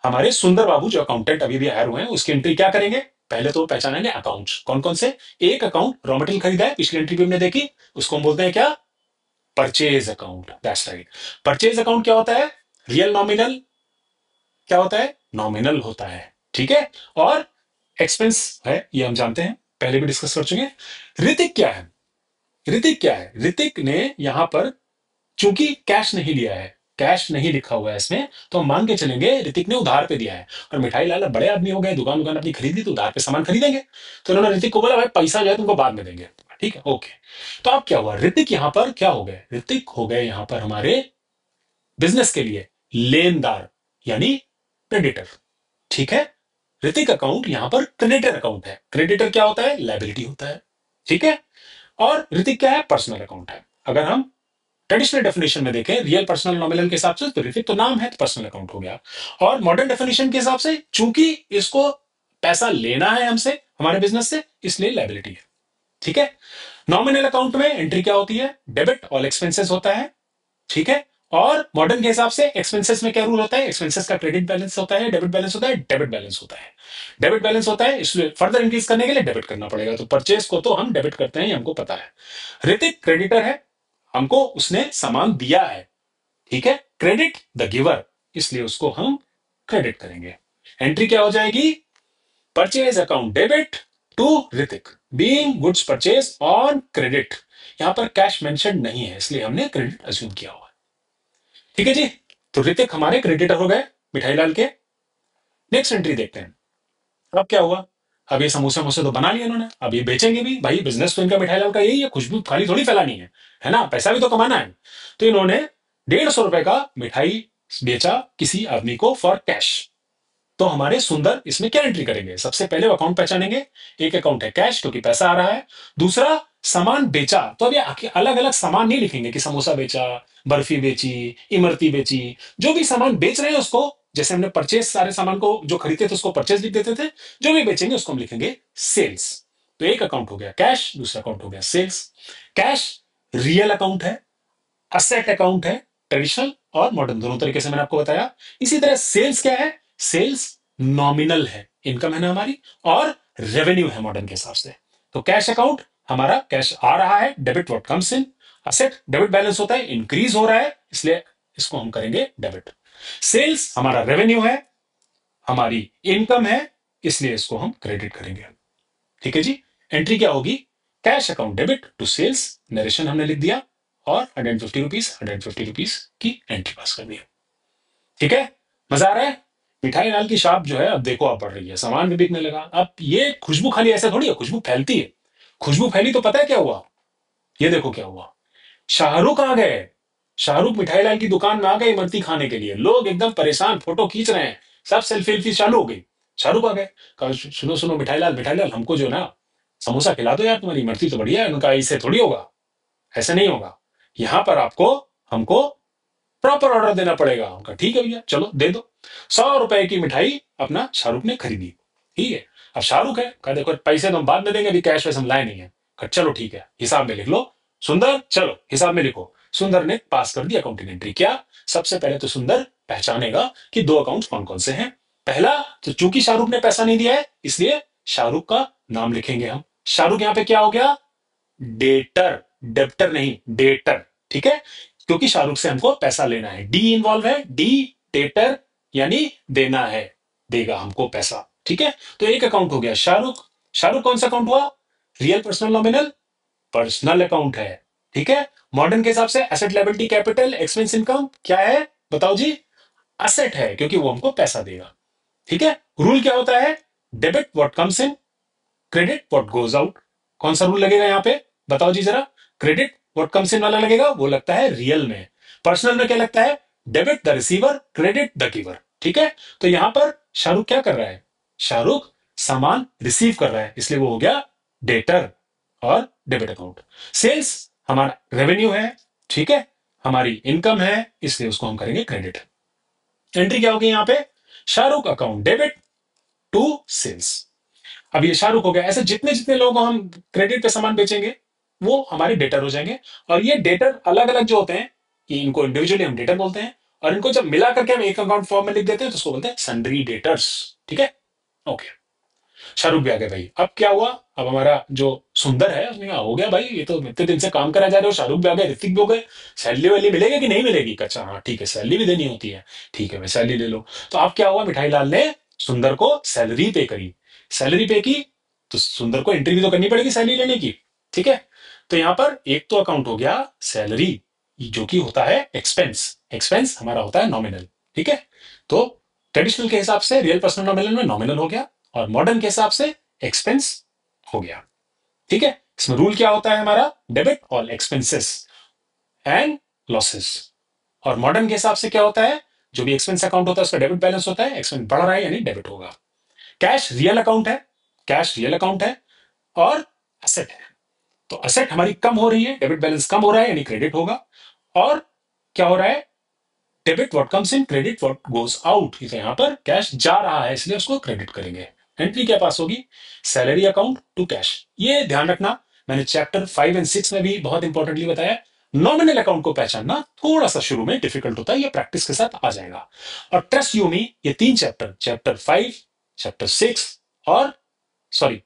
हमारे सुंदर बाबू जो अकाउंटेंट अभी भी हायर हुए हैं, उसकी एंट्री क्या करेंगे, पहले तो पहचानेंगे अकाउंट्स कौन कौन से। एक अकाउंट रॉ मटेरियल खरीदा है, पिछली एंट्री भी हमने देखी, उसको हम बोलते हैं क्या, purchase account. That's right. Purchase account क्या होता है, रियल नॉमिनल क्या होता है, नॉमिनल होता है, ठीक है। और एक्सपेंस है, ये हम जानते हैं, पहले भी डिस्कस कर चुके हैं। ऋतिक क्या है, ऋतिक क्या है, ऋतिक ने यहां पर चूंकि कैश नहीं लिया है, कैश नहीं लिखा हुआ है इसमें, तो हम मान के चलेंगे ऋतिक ने उधार पे दिया है। और मिठाई लाल बड़े आदमी हो गए, दुकान दुकान अपनी खरीदी, तो उधार पे सामान खरीदेंगे। तो उन्होंने ऋतिक को बोला भाई पैसा जो है तुमको बाद में देंगे, ठीक है, ओके। तो अब क्या हुआ, ऋतिक यहां पर क्या हो गए, ऋतिक हो गए यहां पर हमारे बिजनेस के लिए लेनदार, यानी क्रेडिटर, ठीक है। ऋतिक अकाउंट यहां पर क्रेडिटर अकाउंट है। क्रेडिटर क्या होता है, लाइबिलिटी होता है, ठीक है। और ऋतिक क्या है, पर्सनल अकाउंट है। अगर हम ट्रेडिशनल डेफिनेशन में देखें, रियल पर्सनल नॉमिनल के हिसाब से, तो ऋतिक तो नाम है, तो पर्सनल अकाउंट हो गया। और मॉडर्न डेफिनेशन के हिसाब से, चूंकि इसको पैसा लेना है हमसे, हमारे बिजनेस से, इसलिए लाइबिलिटी है, ठीक है। नॉमिनल अकाउंट में एंट्री क्या होती है, डेबिट ऑल एक्सपेंसेस होता है, ठीक है। और मॉडर्न के हिसाब से एक्सपेंसेस में क्या रूल होता है, एक्सपेंसेस का क्रेडिट बैलेंस होता है, डेबिट बैलेंस होता है, डेबिट बैलेंस होता है, डेबिट बैलेंस होता है, इसलिए फर्दर इंक्रीज करने के लिए डेबिट करना पड़ेगा। तो परचेस को तो हम डेबिट करते हैं, ये हमको पता है। ऋतिक क्रेडिटर है, हमको उसने सामान दिया है, ठीक है, क्रेडिट द गिवर, इसलिए उसको हम क्रेडिट करेंगे। एंट्री क्या हो जाएगी, purchase account debit to Hrithik, being goods purchase on credit. यहां पर कैश मेंशन नहीं है, इसलिए हमने क्रेडिट अज्यूम किया हुआ है, ठीक है जी। तो ऋतिक हमारे क्रेडिटर हो गए मिठाई लाल के। नेक्स्ट एंट्री देखते हैं। अब क्या हुआ, अब ये समोसे वमोसे तो बना लिए इन्होंने, अब ये बेचेंगे भी, भाई बिजनेस तो इनका मिठाई लाल का यही है, खुशबू खाली थोड़ी फैलानी है ना, पैसा भी तो कमाना है। तो इन्होंने 150 रुपए का मिठाई बेचा किसी आदमी को फॉर कैश। तो हमारे सुंदर इसमें क्या एंट्री करेंगे, सबसे पहले वो अकाउंट पहचानेंगे। एक अकाउंट है कैश, क्योंकि पैसा आ रहा है। दूसरा सामान बेचा, तो अब ये अलग अलग सामान नहीं लिखेंगे कि समोसा बेचा, बर्फी बेची, इमरती बेची। जो भी सामान बेच रहे हैं उसको, जैसे हमने परचेज सारे सामान को जो खरीदते थे उसको परचेज लिख देते थे, जो भी बेचेंगे उसको हम लिखेंगे सेल्स। तो एक अकाउंट हो गया कैश, दूसरा अकाउंट हो गया सेल्स। कैश रियल अकाउंट है, असेट अकाउंट है, ट्रेडिशनल और मॉडर्न दोनों तरीके से मैंने आपको बताया। इसी तरह सेल्स क्या है, सेल्स नॉमिनल है, इनकम है ना हमारी, और रेवेन्यू है मॉडर्न के हिसाब से। तो कैश अकाउंट हमारा कैश आ रहा है, debit what comes in. Asset debit balance होता है, इंक्रीज हो रहा है, इसलिए इसको हम करेंगे डेबिट। सेल्स हमारा रेवेन्यू है, हमारी इनकम है, इसलिए इसको हम क्रेडिट करेंगे, ठीक है जी। एंट्री क्या होगी, cash account debit to sales, narration हमने लिख दिया, और 150 रुपीज 150 रुपीज की एंट्री पास कर दिया, ठीक है। मजा आ रहा है। मिठाई लाल की शॉप जो है अब देखो आप बढ़ रही है, सामान भी बिकने लगा। अब ये खुशबू खाली ऐसे थोड़ी है, खुशबू फैलती है। खुशबू फैली तो पता है क्या हुआ, ये देखो क्या हुआ, शाहरुख आ गए। शाहरुख मिठाई लाल की दुकान में आ गए इमरती खाने के लिए, लोग एकदम परेशान, फोटो खींच रहे हैं, सब सेल्फी वेल्फी चालू हो गई। शाहरुख आ गए, कहा सुनो सुनो मिठाई लाल हमको जो ना समोसा खिला दो यार, तुम्हारी इमरती तो बढ़िया है। उनका ऐसे थोड़ी होगा, ऐसे नहीं होगा, यहां पर आपको हमको प्रॉपर ऑर्डर देना पड़ेगा। उनका ठीक है भैया, चलो दे दो। 100 रुपए की मिठाई अपना शाहरुख ने खरीदी, ठीक है। अब शाहरुख है, कहा देखो पैसे तो हम बाद में देंगे, अभी कैश वैसे हम लाए नहीं है। कहा चलो ठीक है, हिसाब में लिख लो। सुंदर चलो हिसाब में लिखो। सुंदर ने पास कर दी अकाउंटिंग एंट्री। क्या, सबसे पहले तो सुंदर पहचानेगा कि दो अकाउंट कौन कौन से हैं। पहला, तो चूंकि शाहरुख ने पैसा नहीं दिया है, इसलिए शाहरुख का नाम लिखेंगे हम। शाहरुख यहां पे क्या हो गया, डेटर, डेप्टर नहीं डेटर, ठीक है। क्योंकि शाहरुख से हमको पैसा लेना है, डी इन्वॉल्व है, डी डेटर यानी देना है, देगा हमको पैसा, ठीक है। तो एक अकाउंट हो गया शाहरुख। शाहरुख कौन सा अकाउंट हुआ, real personal nominal, personal account है। ठीक है, मॉडर्न के हिसाब से asset liability capital expense income क्या है बताओ जी? असेट है, क्योंकि वो हमको पैसा देगा। ठीक है, रूल क्या होता है? Debit what comes in, credit what goes out. कौन सा रूल लगेगा यहाँ पे बताओ जी जरा? क्रेडिट व्हाट कम्स इन वाला लगेगा, वो लगता है रियल में। पर्सनल में क्या लगता है? Debit the receiver, credit the giver. ठीक है, तो यहां पर शाहरुख क्या कर रहा है? शाहरुख सामान रिसीव कर रहा है, इसलिए वो हो गया डेटर और डेबिट अकाउंट। सेल्स हमारा रेवेन्यू है, ठीक है, हमारी इनकम है, इसलिए उसको हम करेंगे क्रेडिट। एंट्री क्या होगी यहाँ पे? Shahrukh account debit to sales. अब ये शाहरुख हो गया। ऐसे जितने जितने लोग हम क्रेडिट पे सामान बेचेंगे वो हमारे डेटर हो जाएंगे। और ये डेटर अलग अलग जो होते हैं, ये इनको इंडिविजुअली हम डेटर बोलते हैं, और इनको जब मिला करके हम एक अकाउंट फॉर्म में लिख देते हैं तो उसको बोलते हैं सन्ड्री डेटर्स। ठीक है, ओके। शाहरुख भी आ गए भाई। अब क्या हुआ? अब हमारा जो सुंदर है उसने कहा हो गया भाई, ये तो इतने दिन से काम करा जा रहे हो, शाहरुख भी आ गए, ऋतिक भी हो गए, सैलरी वैली मिलेगी कि नहीं मिलेगी? अच्छा हाँ ठीक है, सैलरी भी देनी होती है, ठीक है मैं सैलरी ले लो। तो अब क्या हुआ? मिठाई लाल ने सुंदर को सैलरी पे करी। सैलरी पे की तो सुंदर को एंट्री भी तो करनी पड़ेगी सैलरी लेने की। ठीक है, तो यहां पर एक तो अकाउंट हो गया सैलरी, जो कि होता है एक्सपेंस। एक्सपेंस हमारा होता है नॉमिनल। ठीक है, तो ट्रेडिशनल के हिसाब से रियल पर्सनल नॉमिनल में नॉमिनल हो गया, और मॉडर्न के हिसाब से एक्सपेंस हो गया। ठीक है, इसमें रूल क्या होता है हमारा? Debit all expenses and losses. और मॉडर्न के हिसाब से क्या होता है? जो भी एक्सपेंस अकाउंट होता है उसका डेबिट बैलेंस होता है, एक्सपेंस बढ़ रहा है यानी डेबिट होगा। कैश रियल अकाउंट है, कैश रियल अकाउंट है, और असेट है। तो असेट हमारी कम हो रही है, डेबिट बैलेंस कम हो रहा है यानी क्रेडिट होगा। और क्या हो रहा है? Debit what comes in, credit what goes out. यहां पर कैश जा रहा है इसलिए उसको क्रेडिट करेंगे। एंट्री क्या पास होगी? Salary account to cash. ये ध्यान रखना, मैंने चैप्टर 5 और 6 में भी बहुत इंपॉर्टेंटली बताया। नॉमिनल अकाउंट को पहचानना थोड़ा सा शुरू में डिफिकल्ट होता है, ये प्रैक्टिस के साथ आ जाएगा। और ट्रस्ट यू मी, ये 3 चैप्टर, चैप्टर 5, चैप्टर 6, और सॉरी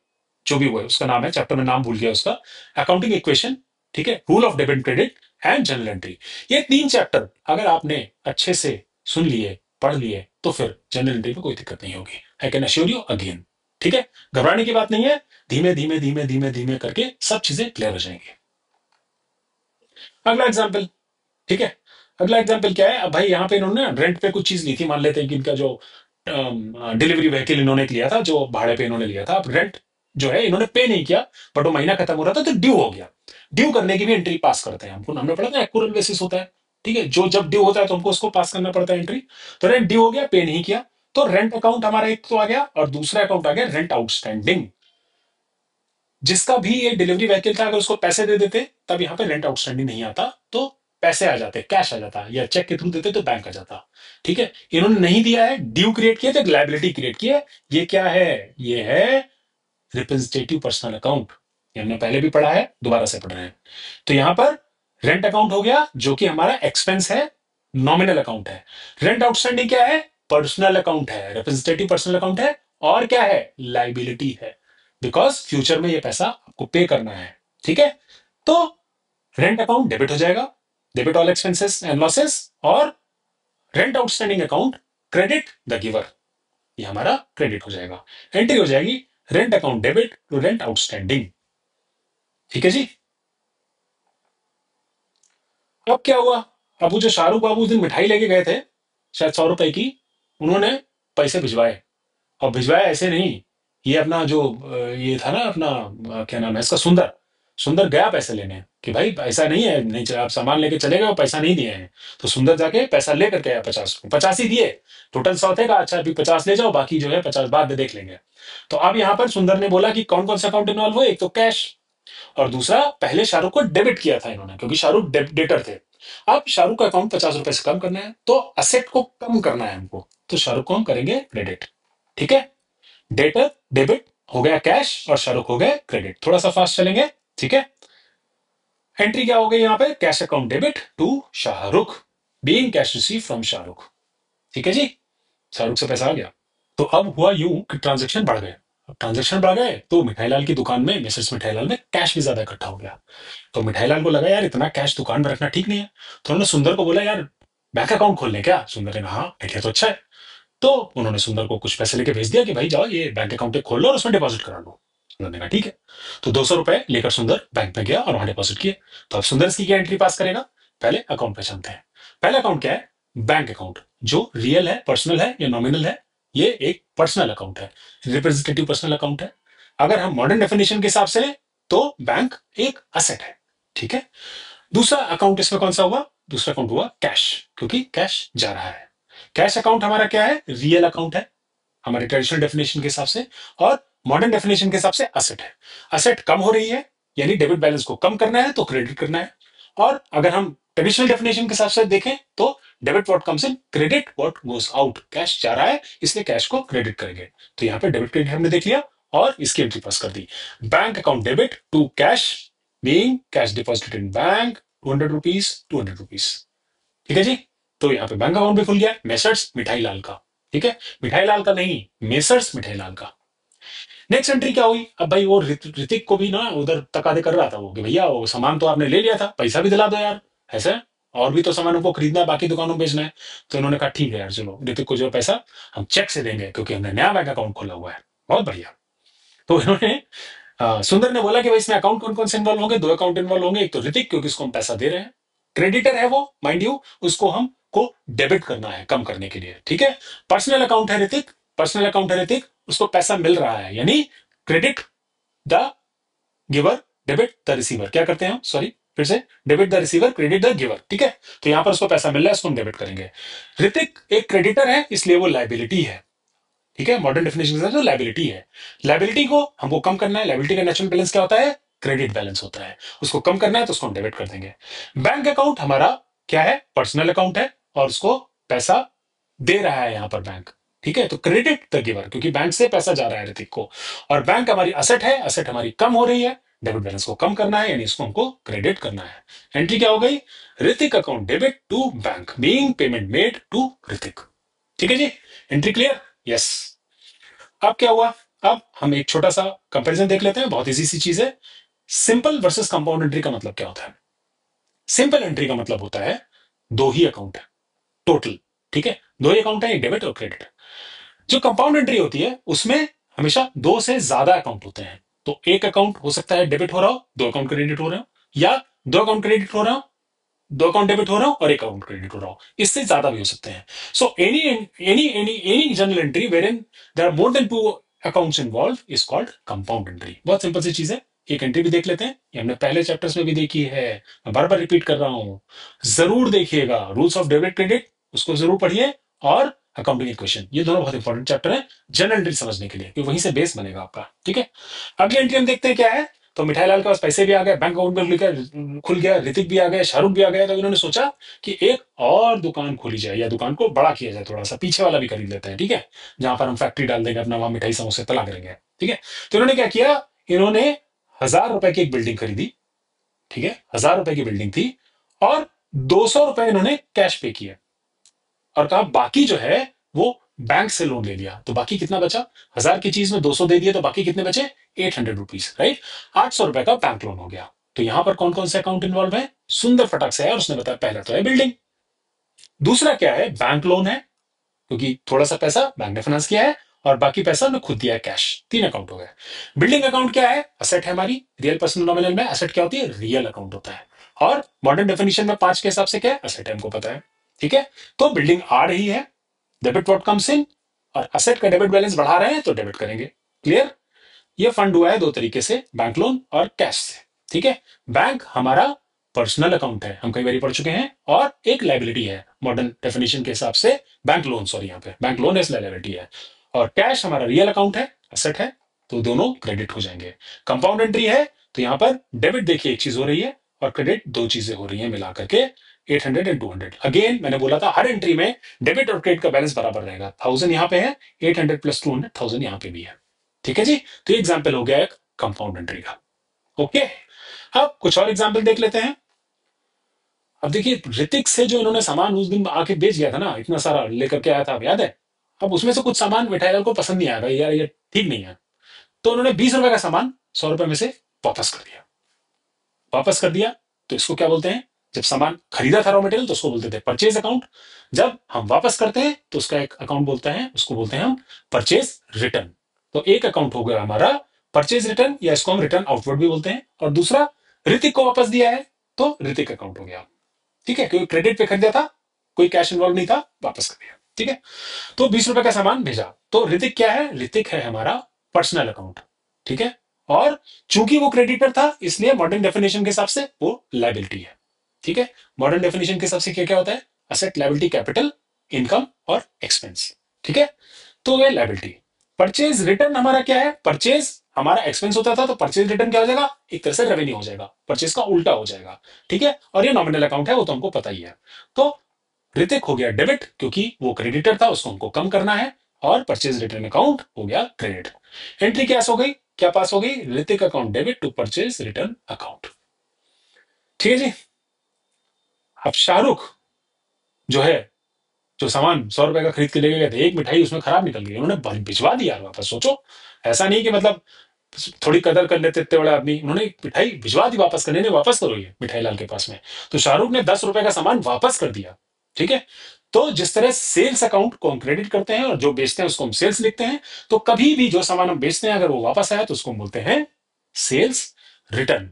जो भी वो है उसका नाम है, चैप्टर में नाम भूल गया उसका, अकाउंटिंग इक्वेशन, ठीक है, rule of debit credit and general entry. ये 3 चैप्टर अगर आपने अच्छे से सुन लिए, पढ़ लिए, तो फिर जनरल एंट्री में कोई दिक्कत नहीं होगी। I can assure you again. ठीक है, घबराने की बात नहीं है, धीमे धीमे धीमे धीमे धीमे करके सब चीजें क्लियर हो जाएंगी। अगला एग्जाम्पल, ठीक है, अगला एग्जाम्पल क्या है? अब भाई यहाँ पे इन्होंने रेंट पे कुछ चीज ली थी, मान लेते हैं कि इनका जो डिलीवरी व्हीकल इन्होंने लिया था, जो भाड़े पे इन्होंने लिया था, अब रेंट जो है इन्होंने पे नहीं किया, बट वो महीना खत्म हो रहा था तो ड्यू हो गया। ड्यू करने की भी एंट्री पास करते हैं हमको, हमने पढ़ा था एक्रूअल बेसिस होता है। ठीक है, जो जब ड्यू होता है तो हमको उसको पास करना पड़ता है एंट्री। तो रेंट ड्यू हो गया, पे नहीं किया, तो रेंट अकाउंट हमारा एक तो आ गया, और दूसरा अकाउंट आ गया रेंट आउटस्टैंडिंग। जिसका भी ये डिलीवरी व्हीकल था, अगर उसको पैसे दे देते तब यहाँ पे रेंट आउटस्टैंडिंग नहीं आता, तो पैसे आ जाते, कैश आ जाता, या चेक के थ्रू देते तो बैंक आ जाता। ठीक है, इन्होंने नहीं दिया है, ड्यू क्रिएट किया, तो एक लायबिलिटी क्रिएट की है। ये क्या है? ये है रिप्रेजेंटेटिव पर्सनल अकाउंट। ये हमने पहले भी पढ़ा है, दोबारा से पढ़ रहे हैं। तो यहां पर रेंट अकाउंट हो गया, जो कि हमारा एक्सपेंस है, नॉमिनल अकाउंट है। रेंट आउटस्टैंडिंग क्या है? पर्सनल अकाउंट है, रिप्रेजेंटेटिव पर्सनल अकाउंट है। और क्या है? लाइबिलिटी है, बिकॉज फ्यूचर में ये पैसा आपको पे करना है। ठीक है, तो रेंट अकाउंट डेबिट हो जाएगा, debit all expenses and losses, और rent outstanding account credit the giver, ये हमारा क्रेडिट हो जाएगा। एंट्री हो जाएगी rent account debit to rent outstanding. ठीक है जी। अब क्या हुआ? अब वो जो शाहरुख बाबू उस दिन मिठाई लेके गए थे, शायद 100 रुपए की, उन्होंने पैसे भिजवाए। और भिजवाया ऐसे नहीं, ये अपना जो ये था ना अपना, क्या नाम है इसका, सुंदर। सुंदर गया पैसे लेने कि भाई ऐसा नहीं है, नहीं आप सामान लेके चले गए और पैसा नहीं दिए हैं। तो सुंदर जाके पैसा लेकर के आया, 50 ही दिए। टोटल 100 थे, का अच्छा अभी 50 ले जाओ, बाकी जो है 50 बाद में देख लेंगे। तो अब यहाँ पर सुंदर ने बोला कि कौन कौन सा अकाउंट इन्वॉल्व हुए, एक तो कैश, और दूसरा पहले शाहरुख को डेबिट किया था इन्होंने, क्योंकि शाहरुख डेटर थे। अब शाहरुख का अकाउंट 50 रुपए से कम करना है, तो असेट को कम करना है हमको, तो शाहरुख को हम करेंगे क्रेडिट। ठीक है, डेटर डेबिट हो गया कैश, और शाहरुख हो गए क्रेडिट। थोड़ा सा फास्ट चलेंगे, ठीक है। एंट्री क्या हो गई यहाँ पे? Cash account debit to Shahrukh, being cash receive from Shahrukh. ठीक है जी, शाहरुख से पैसा आ गया। तो अब हुआ यूं कि ट्रांजेक्शन बढ़ गए। अब ट्रांजेक्शन बढ़ गए तो मिठाईलाल की दुकान में, मिसेस मिठाईलाल में कैश भी ज्यादा इकट्ठा हो गया। तो मिठाईलाल को लगा यार इतना कैश दुकान में रखना ठीक नहीं है। तो उन्होंने सुंदर को बोला यार बैंक अकाउंट खोल लें क्या? सुंदर ने कहा हाँ आइडिया तो अच्छा है। तो उन्होंने सुंदर को कुछ पैसे लेके भेज दिया कि भाई जाओ ये बैंक अकाउंट खोल लो और उसमें डिपॉजिट करा लो। उन्होंने कहा ठीक है। तो 200 रुपए लेकर सुंदर बैंक में गया और वहां डिपॉजिट किए। तो अब सुंदर इसकी क्या एंट्री पास करेगा? पहले अकाउंट पे चलते हैं। पहला अकाउंट क्या है? बैंक अकाउंट, जो रियल है, पर्सनल है या नॉमिनल है। ये एक पर्सनल अकाउंट है, रिप्रेजेंटेटिव पर्सनल अकाउंट है। अगर हम मॉडर्न डेफिनेशन के हिसाब से लें तो बैंक एक असेट है, ठीक है। दूसरा अकाउंट इसमें कौन सा हुआ? दूसरा अकाउंट हुआ कैश, क्योंकि कैश जा रहा है। कैश अकाउंट हमारा क्या है? रियल अकाउंट है हमारे ट्रेडिशनल डेफिनेशन के हिसाब से, और मॉडर्न डेफिनेशन के हिसाब से असेट है। असेट कम हो रही है, यानी डेबिट बैलेंस को कम करना है तो क्रेडिट करना है। और अगर हम ट्रेडिशनल डेफिनेशन के हिसाब से देखें तो debit what comes in, credit what goes out. Cash जा रहा है इसलिए कैश को क्रेडिट करेंगे। तो यहाँ पे डेबिट क्रेडिट हमने देख लिया और इसकी एंट्री पास कर दी। Bank account debit to cash, being cash deposited in bank, 200 rupees, 200 rupees. ठीक है जी। तो यहाँ पे बैंक अकाउंट भी खुल गया मेसर्स मिठाई लाल का। ठीक है, मिठाई लाल का नहीं, मेसर्स मिठाई लाल का। नेक्स्ट एंट्री क्या हुई? अब भाई वो ऋतिक को भी ना उधर तकादे कर रहा था वो, कि भैया वो सामान तो आपने ले लिया था, पैसा भी दिला दो यार, ऐसे और भी तो सामानों को खरीदना है, बाकी दुकानों में बेचना है। तो इन्होंने कहा ठीक है यार, चलो ऋतिक को जो पैसा हम चेक से देंगे, क्योंकि हमने नया बैंक अकाउंट खोला हुआ है। बहुत बढ़िया। तो इन्होंने सुंदर ने बोला कि भाई इसमें अकाउंट कौन कौन से इन्वॉल्व होंगे? दो अकाउंट इन्वॉल्व होंगे। एक तो ऋतिक, क्योंकि उसको हम पैसा दे रहे हैं, क्रेडिटर है वो, माइंड यू, उसको हमको डेबिट करना है कम करने के लिए। ठीक है। पर्सनल अकाउंट है ऋतिक, पर्सनल अकाउंट है ऋतिक, उसको पैसा मिल रहा है, यानी credit the giver, debit the receiver. क्या करते हैं हम? सॉरी, फिर से, debit the receiver, credit the giver. ठीक है। तो यहां पर उसको पैसा मिल रहा है, उसको हम डेबिट करेंगे। ऋतिक एक क्रेडिटर है, इसलिए वो लाइबिलिटी है। ठीक है, मॉडर्न डेफिनेशन के साथ जो लाइबिलिटी है, लाइबिलिटी को हमको कम करना है। लाइबिलिटी का नेचुरल बैलेंस क्या होता है? क्रेडिट बैलेंस होता है। उसको कम करना है तो उसको हम डेबिट कर देंगे। बैंक अकाउंट हमारा क्या है? पर्सनल अकाउंट है, और उसको पैसा दे रहा है यहां पर बैंक। ठीक है, तो क्रेडिट द गिवर, क्योंकि बैंक से पैसा जा रहा है ऋतिक को, और बैंक हमारी असेट है, असेट हमारी कम हो रही है, डेबिट बैलेंस को कम करना है, यानी इसको हमको क्रेडिट करना है। एंट्री क्या हो गई? Hrithik account debit to bank, being payment made to Hrithik. ठीक है जी, एंट्री क्लियर? यस। अब क्या हुआ? अब हम एक छोटा सा कंपैरिजन देख लेते हैं, बहुत इजी सी चीज है। सिंपल वर्सेस कंपाउंड एंट्री का मतलब क्या होता है? सिंपल एंट्री का मतलब होता है दो ही अकाउंट है टोटल। ठीक है, दो ही अकाउंट है, एक डेबिट और क्रेडिट। जो कंपाउंड एंट्री होती है उसमें हमेशा दो से ज्यादा अकाउंट होते हैं। तो एक अकाउंट हो सकता है डेबिट हो रहा हो, दो अकाउंट क्रेडिट हो रहे हो, या दो अकाउंट क्रेडिट हो रहा हो, दो अकाउंट डेबिट हो रहा हो और एक अकाउंट क्रेडिट हो रहा हो। इससे ज्यादा भी हो सकते हैं। So any journal entry where in there are more than two accounts involve is called compound entry. बहुत सिंपल सी चीज है। एक एंट्री भी देख लेते हैं, ये हमने पहले चैप्टर्स में भी देखी है, मैं बार बार रिपीट कर रहा हूं, जरूर देखिएगा। रूल्स ऑफ डेबिट क्रेडिट, उसको जरूर पढ़िए, और अकाउंटिंग इक्वेशन, ये दोनों बहुत इंपॉर्टेंट चैप्टर है जनरल एंट्री समझने के लिए, क्योंकि वहीं से बेस बनेगा आपका। ठीक है, अगली एंट्री हम देखते हैं क्या है। तो मिठाई लाल के पास पैसे भी आ गए, बैंक अकाउंट में खुल गया, ऋतिक भी आ गया, शाहरुख भी आ गया। तो इन्होंने सोचा कि एक और दुकान खोली जाए, या दुकान को बड़ा किया जाए, थोड़ा सा पीछे वाला भी खरीद लेते हैं। ठीक है, जहां पर हम फैक्ट्री डाल देंगे अपना, वहां मिठाई समोसे तला करेंगे। ठीक है, तो इन्होंने क्या किया? इन्होंने 1,000 रुपए की एक बिल्डिंग खरीदी। ठीक है, 1,000 रुपए की बिल्डिंग थी, और 200 रुपए इन्होंने कैश पे किए, और कहा बाकी जो है वो बैंक से लोन ले लिया। तो बाकी कितना बचा? 1,000 की चीज में 200 दे दिए, तो बाकी कितने बचे? 800 रुपीज, राइट। 800 रुपए का बैंक लोन हो गया। तो यहां पर कौन कौन से अकाउंट इन्वॉल्व है? सुंदर फटाक से है, और उसने बताया पहला तो है बिल्डिंग, दूसरा क्या है? बैंक लोन है, क्योंकि थोड़ा सा पैसा बैंक ने फाइनेंस किया है, और बाकी पैसा उन्हें खुद दिया है, कैश। तीन अकाउंट हो गए। बिल्डिंग अकाउंट क्या है? असेट है हमारी, रियल पर्सन नॉमिनल में असेट क्या होती है? रियल अकाउंट होता है। और मॉडर्न डेफिनेशन में 5 के हिसाब से क्या है? असेट है, हमको पता है। ठीक है, तो बिल्डिंग आ रही है, डेबिट व्हाट कम्स इन, और असेट का डेबिट बैलेंस बढ़ा रहे हैं तो डेबिट करेंगे। क्लियर? ये फंड हुआ है दो तरीके से, बैंक लोन और कैश से। ठीक है, बैंक हमारा पर्सनल अकाउंट है, हम कई बार पढ़ चुके हैं, और एक लाइबिलिटी है मॉडर्न डेफिनेशन के हिसाब से, बैंक लोन, सॉरी यहाँ पे बैंक लोन लाइबिलिटी है, और कैश हमारा रियल अकाउंट है, असेट है, तो दोनों क्रेडिट हो जाएंगे। कंपाउंड एंट्री है, तो यहाँ पर डेबिट देखिए एक चीज हो रही है, और क्रेडिट दो चीजें हो रही है मिला करके, 800 एंड 200। अगेन मैंने बोला था हर एंट्री में डेबिट और क्रेडिट का बैलेंस बराबर रहेगा। 1000 यहाँ पे है, 800 प्लस 200, 1000 यहाँ पे भी है। ठीक है जी, तो ये एग्जाम्पल हो गया एक कंपाउंड एंट्री का। ओके, अब कुछ और एग्जाम्पल देख लेते हैं। अब देखिए, ऋतिक से जो इन्होंने सामान उस दिन आके बेच गया था ना, इतना सारा लेकर के आया था, याद है? अब उसमें से कुछ सामान मिठाईलाल को पसंद नहीं आया, भाई यार ये ठीक नहीं है। तो उन्होंने 20 रुपए का सामान 100 रुपए में से वापस कर दिया। वापस कर दिया, तो इसको क्या बोलते हैं? जब सामान खरीदा था रॉ मटेरियल तो उसको बोलते थे परचेज अकाउंट। जब हम वापस करते हैं तो उसका एक अकाउंट बोलता है, उसको बोलते हैं हम परचेज रिटर्न। तो एक अकाउंट हो गया हमारा परचेज रिटर्न या इसको हम रिटर्न आउटवर्ड भी बोलते हैं। और दूसरा, ऋतिक को वापस दिया है तो ऋतिक अकाउंट हो गया। ठीक है, क्योंकि क्रेडिट पे खरीदा था, कोई कैश इन्वॉल्व नहीं था, वापस कर दिया। ठीक है, तो 20 रुपए का सामान भेजा, तो ऋतिक क्या है? ऋतिक है हमारा पर्सनल अकाउंट। ठीक है, और चूंकि वो क्रेडिटर था इसलिए मॉडर्न डेफिनेशन के हिसाब से वो लाइबिलिटी है। ठीक है, मॉडर्न डेफिनेशन के हिसाब से क्या क्या होता है? असेट, लाइबिलिटी, कैपिटल, इनकम और एक्सपेंस। ठीक है, तो ये लाइबिलिटी। परचेज रिटर्न हमारा क्या है? परचेज हमारा एक्सपेंस होता था, तो परचेज रिटर्न क्या हो जाएगा? एक तरह से रेवेन्यू हो जाएगा, परचेज का उल्टा हो जाएगा। ठीक है, और ये नॉमिनल अकाउंट है, वो तो हमको पता ही है। तो ऋतिक हो गया डेबिट क्योंकि वो क्रेडिटर था, उसको हमको कम करना है, और परचेज रिटर्न अकाउंट हो गया क्रेडिट। एंट्री क्या हो गई? क्या पास हो गई? Hrithik account debit to purchase return account. ठीक है जी। अब शाहरुख जो है, जो सामान 100 रुपए का खरीद के लेके गए थे, एक मिठाई उसमें खराब निकल गई, उन्होंने भिजवा दी यार वापस। सोचो, ऐसा नहीं कि मतलब थोड़ी कदर कर लेते इतने बड़े आदमी, उन्होंने मिठाई भिजवा दी वापस करने ने, वापस करो ये मिठाई लाल के पास में। तो शाहरुख ने 10 रुपए का सामान वापस कर दिया। ठीक है, तो जिस तरह सेल्स अकाउंट को हम क्रेडिट करते हैं और जो बेचते हैं उसको हम सेल्स लिखते हैं, तो कभी भी जो सामान हम बेचते हैं अगर वो वापस आया तो उसको हम बोलते हैं सेल्स रिटर्न।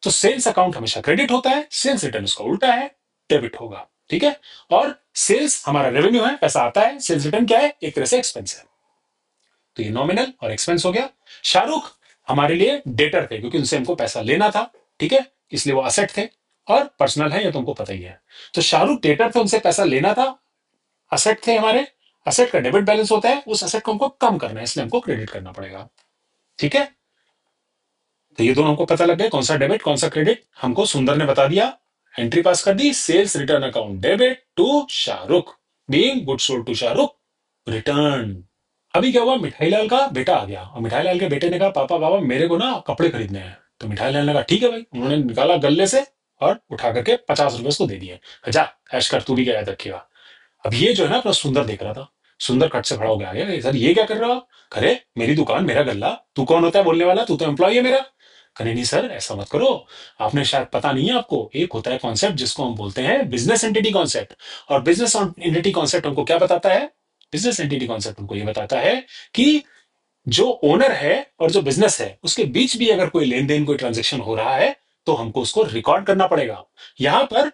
तो सेल्स अकाउंट हमेशा क्रेडिट होता है, सेल्स रिटर्न उसका उल्टा है, डेबिट होगा। ठीक है, और सेल्स हमारा रेवेन्यू है, पैसा आता है, सेल्स रिटर्न क्या है? एक तरह से एक्सपेंस है। तो ये नॉमिनल और एक्सपेंस हो गया। शाहरुख हमारे लिए डेटर थे क्योंकि उनसे हमको पैसा लेना था। ठीक है, इसलिए वो असेट थे, और पर्सनल है ये तुमको पता ही है। तो शाहरुख डेटर थे, उनसे पैसा लेना था, असेट थे हमारे। असेट का डेबिट बैलेंस होता है, उस असेट को हमको कम करना है, इसलिए हमको क्रेडिट करना पड़ेगा। ठीक है, तो ये दोनों हमको पता लग गए, कौन सा डेबिट कौन सा क्रेडिट, हमको सुंदर ने बता दिया। एंट्री पास कर दी, sales return account debit to Shahrukh, being good sold to Shahrukh, return. अभी क्या हुआ? मिठाई लाल का बेटा आ गया, और मिठाई लाल के बेटे ने कहा पापा पापा मेरे को ना कपड़े खरीदने हैं। तो मिठाई लाल ने कहा ठीक है भाई। उन्होंने निकाला गल्ले से और उठा करके 50 रुपए उसको दे दिए। जा ऐश कर, तू भी क्या याद रखेगा। अब ये जो है ना अपना सुंदर देख रहा था, सुंदर कट से खड़ा हो गया, आ गया, सर ये क्या कर रहे हो आप? अरे मेरी दुकान, मेरा गल्ला, तू कौन होता है बोलने वाला? तू तो एम्प्लॉय है मेरा। कहे नहीं सर ऐसा मत करो, आपने शायद पता नहीं है आपको, एक होता है कॉन्सेप्ट जिसको हम बोलते हैं बिजनेस एंटिटी कॉन्सेप्ट। और बिजनेस एंटिटी कॉन्सेप्ट हमको क्या बताता है? बिजनेस एंटिटी कॉन्सेप्ट हमको ये बताता है कि जो ओनर है और जो बिजनेस है उसके बीच भी अगर कोई लेन देन, कोई ट्रांजेक्शन हो रहा है तो हमको उसको रिकॉर्ड करना पड़ेगा। यहां पर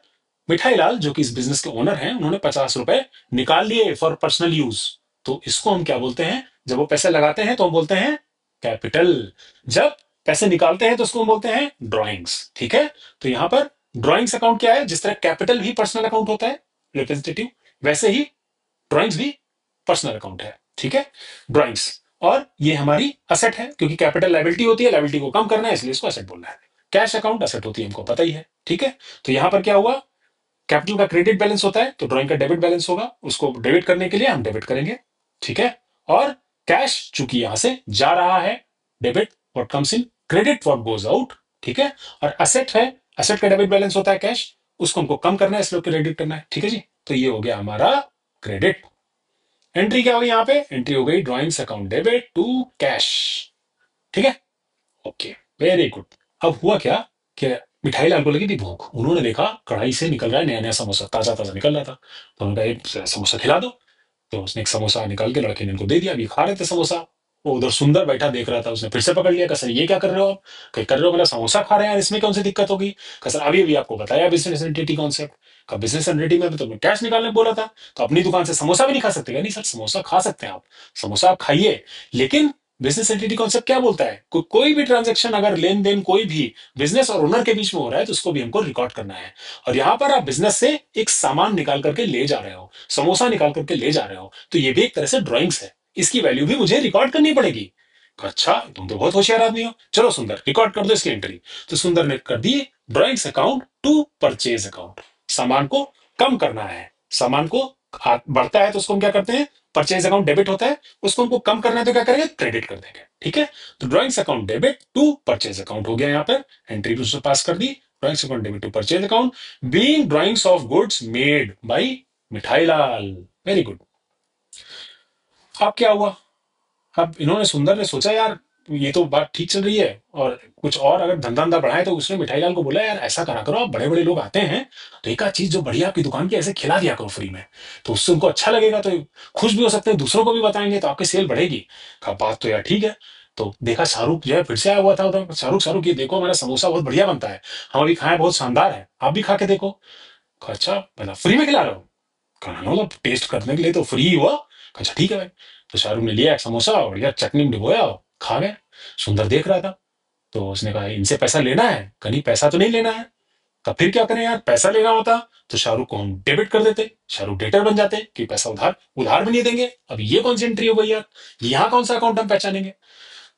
मिठाई लाल जो कि इस बिजनेस के ओनर हैं, उन्होंने 50 रुपए निकाल लिए फॉर पर्सनल यूज। तो इसको हम क्या बोलते हैं? जब वो पैसे लगाते हैं तो हम बोलते हैं कैपिटल, जब पैसे निकालते हैं तो उसको हम बोलते हैं ड्रॉइंग्स। ठीक है, तो यहां पर ड्रॉइंग्स अकाउंट क्या है? जिस तरह कैपिटल भी पर्सनल अकाउंट होता है रिप्रेजेंटेटिव, वैसे ही ड्रॉइंग्स भी पर्सनल अकाउंट है। ठीक है, ड्रॉइंग्स। और ये हमारी असेट है क्योंकि कैपिटल लाइबिलिटी होती है, लाइबिलिटी को कम करना है इसलिए इसको असेट बोलना है। कैश अकाउंट असेट होती है, हमको पता ही है। ठीक है, तो यहां पर क्या हुआ? कैपिटल का क्रेडिट बैलेंस होता है तो ड्रॉइंग का डेबिट बैलेंस होगा, उसको डेबिट करने के लिए हम डेबिट करेंगे। ठीक है, और कैश चूंकि यहां से जा रहा है, debit what comes in, credit what goes out. ठीक है, और असेट है, असेट का डेबिट बैलेंस होता है कैश, उसको हमको कम करना है इसलिए क्रेडिट करना है। ठीक है जी, तो ये हो गया हमारा क्रेडिट। एंट्री क्या हुई यहाँ पे? एंट्री हो गई drawings account debit to cash. ठीक है, ओके, वेरी गुड। अब हुआ क्या कि मिठाई लाल को लगी थी भूख, उन्होंने देखा कढ़ाई से निकल रहा है नया नया समोसा, ताजा ताजा निकल रहा था। तो उन्होंने कहा एक समोसा खिला दो। तो उसने एक समोसा निकाल के लड़के ने उनको दे दिया, अभी खा रहे थे समोसा। वो उधर सुंदर बैठा देख रहा था, उसने फिर से पकड़ लिया, कहा सर ये क्या कर रहे हो आप? कहीं कर रहे हो मतलब समोसा खा रहे हैं यार, इसमें कौन सी दिक्कत होगी? कहा सर अभी अभी आपको बताया बिजनेस एंटिटी कॉन्सेप्ट का, बिजनेस एंटिटी में तो कैश निकालने बोला था, तो अपनी दुकान से समोसा भी नहीं खा सकते? नहीं सर समोसा खा सकते हैं आप, समोसा आप खाइए, लेकिन बिजनेस एंटिटी कॉन्सेप्ट क्या बोलता है? कोई भी ट्रांजेक्शन अगर लेन देन कोई भी बिजनेस और ओनर के बीच में हो रहा है तो उसको भी हमको रिकॉर्ड करना है। और यहां पर आप बिजनेस से एक सामान निकाल करके ले जा रहे हो, समोसा निकाल करके ले जा रहे हो, तो ये भी एक तरह से ड्रॉइंग्स है, इसकी वैल्यू भी मुझे रिकॉर्ड करनी पड़ेगी। अच्छा तुम तो बहुत होशियार आदमी हो, चलो सुंदर रिकॉर्ड कर दो इसकी एंट्री। तो सुंदर ने कर दी drawings account to purchase account, सामान को कम करना है, सामान को बढ़ता है तो उसको हम क्या करते हैं? परचेज अकाउंट डेबिट होता है, उसको हमको कम करना है तो क्या करेंगे? क्रेडिट कर देंगे। ठीक है, तो drawings account debit to purchase account हो गया, यहां पर एंट्री भी उसने पास कर दी, drawings account debit to purchase account being drawings of goods made by Mithai Lal. Very good. अब क्या हुआ? अब इन्होंने, सुंदर ने सोचा यार ये तो बात ठीक चल रही है, और कुछ और अगर धंधा धंधा बढ़ाए, तो उसने मिठाई लाल को बोला यार ऐसा करा करो, आप बड़े बड़े लोग आते हैं तो एक आध चीज जो बढ़िया आपकी दुकान की ऐसे खिला दिया करो फ्री में, तो उससे उनको अच्छा लगेगा, तो खुश भी हो सकते हैं, दूसरों को भी बताएंगे तो आपकी सेल बढ़ेगी। कहा बात तो यार ठीक है। तो देखा शाहरुख जो है फिर से आया हुआ था उधर। शाहरुख शाहरुख ये देखो हमारा समोसा बहुत बढ़िया बनता है, हम अभी खाए, बहुत शानदार है, आप भी खा के देखो। कहा, अच्छा मतलब फ्री में खिला रहे हो? कहा हाँ, मतलब टेस्ट करने के लिए तो फ्री ही हुआ। कहा, अच्छा ठीक है भाई। तो शाहरुख ने लिया एक समोसा और बढ़िया चटनी में डुबोया और खा गए। सुंदर देख रहा था, तो उसने कहा इनसे पैसा लेना है? कहा नहीं, पैसा तो नहीं लेना है। तब फिर क्या करें यार, पैसा लेना होता तो शाहरुख को हम डेबिट कर देते, शाहरुख डेटर बन जाते कि पैसा उधार उधार भी नहीं देंगे। अब ये कौन सी एंट्री हो गई यार, यहाँ कौन सा अकाउंट हम पहचानेंगे?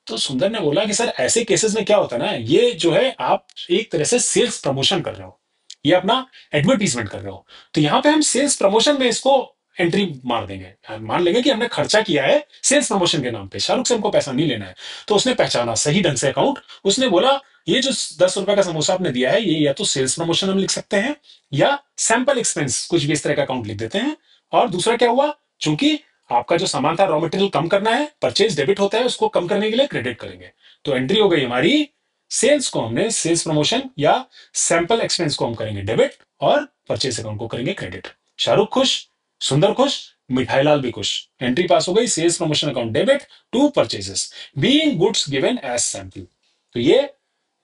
तो सुंदर ने बोला कि सर ऐसे केसेस में क्या होता है ना, ये जो है आप एक तरह से सेल्स प्रमोशन कर रहे हो, ये अपना एडवर्टीजमेंट कर रहे हो। तो यहाँ पे हम सेल्स प्रमोशन में इसको एंट्री मार देंगे, हम मान लेंगे कि हमने खर्चा किया है सेल्स प्रमोशन के नाम पे, शाहरुख से हमको पैसा नहीं लेना है। तो उसने पहचाना सही ढंग से अकाउंट, उसने बोला ये जो 10 रुपए का समोसा आपने दिया है, ये या तो सेल्स प्रमोशन हम लिख सकते हैं या सैंपल एक्सपेंस, कुछ भी इस तरह का अकाउंट लिख देते हैं। और दूसरा क्या हुआ, चूंकि आपका जो सामान था रॉ मटेरियल कम करना है, परचेज डेबिट होता है, उसको कम करने के लिए क्रेडिट करेंगे। तो एंट्री हो गई हमारी, सेल्स को हमने सेल्स प्रमोशन या सैंपल एक्सपेंस को हम करेंगे डेबिट और परचेज अकाउंट को करेंगे क्रेडिट। शाहरुख खुश, सुंदर खुश, मिठाईलाल भी खुश। एंट्री पास हो गई, sales promotion account debit to purchases being goods given as sample. तो ये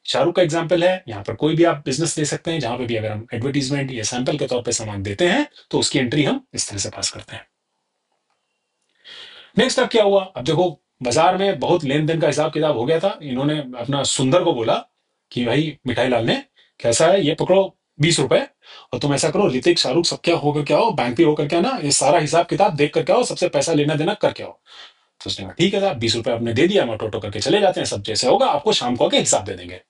शाहरुख का एग्जाम्पल है। यहाँ पर कोई भी आप बिजनेस ले सकते हैं जहां पे भी अगर हम एडवर्टीजमेंट या सैंपल के तौर पे सामान देते हैं तो उसकी एंट्री हम इस तरह से पास करते हैं। नेक्स्ट अब क्या हुआ, अब देखो बाजार में बहुत लेन देन का हिसाब किताब हो गया था। इन्होंने अपना सुंदर को बोला कि भाई मिठाई लाल ने, कैसा है ये पकड़ो 20 रुपए, और तुम ऐसा करो ऋतिक शाहरुख सब क्या होकर क्या हो, बैंक पे होकर क्या ना, ये सारा हिसाब किताब देख कर क्या हो, सबसे पैसा लेना देना करके आओ। तो उसने कहा ठीक है साहब, 20 रुपए आपने दे दिया, हम ऑटो करके चले जाते हैं, सब जैसे होगा आपको शाम को आके हिसाब दे देंगे।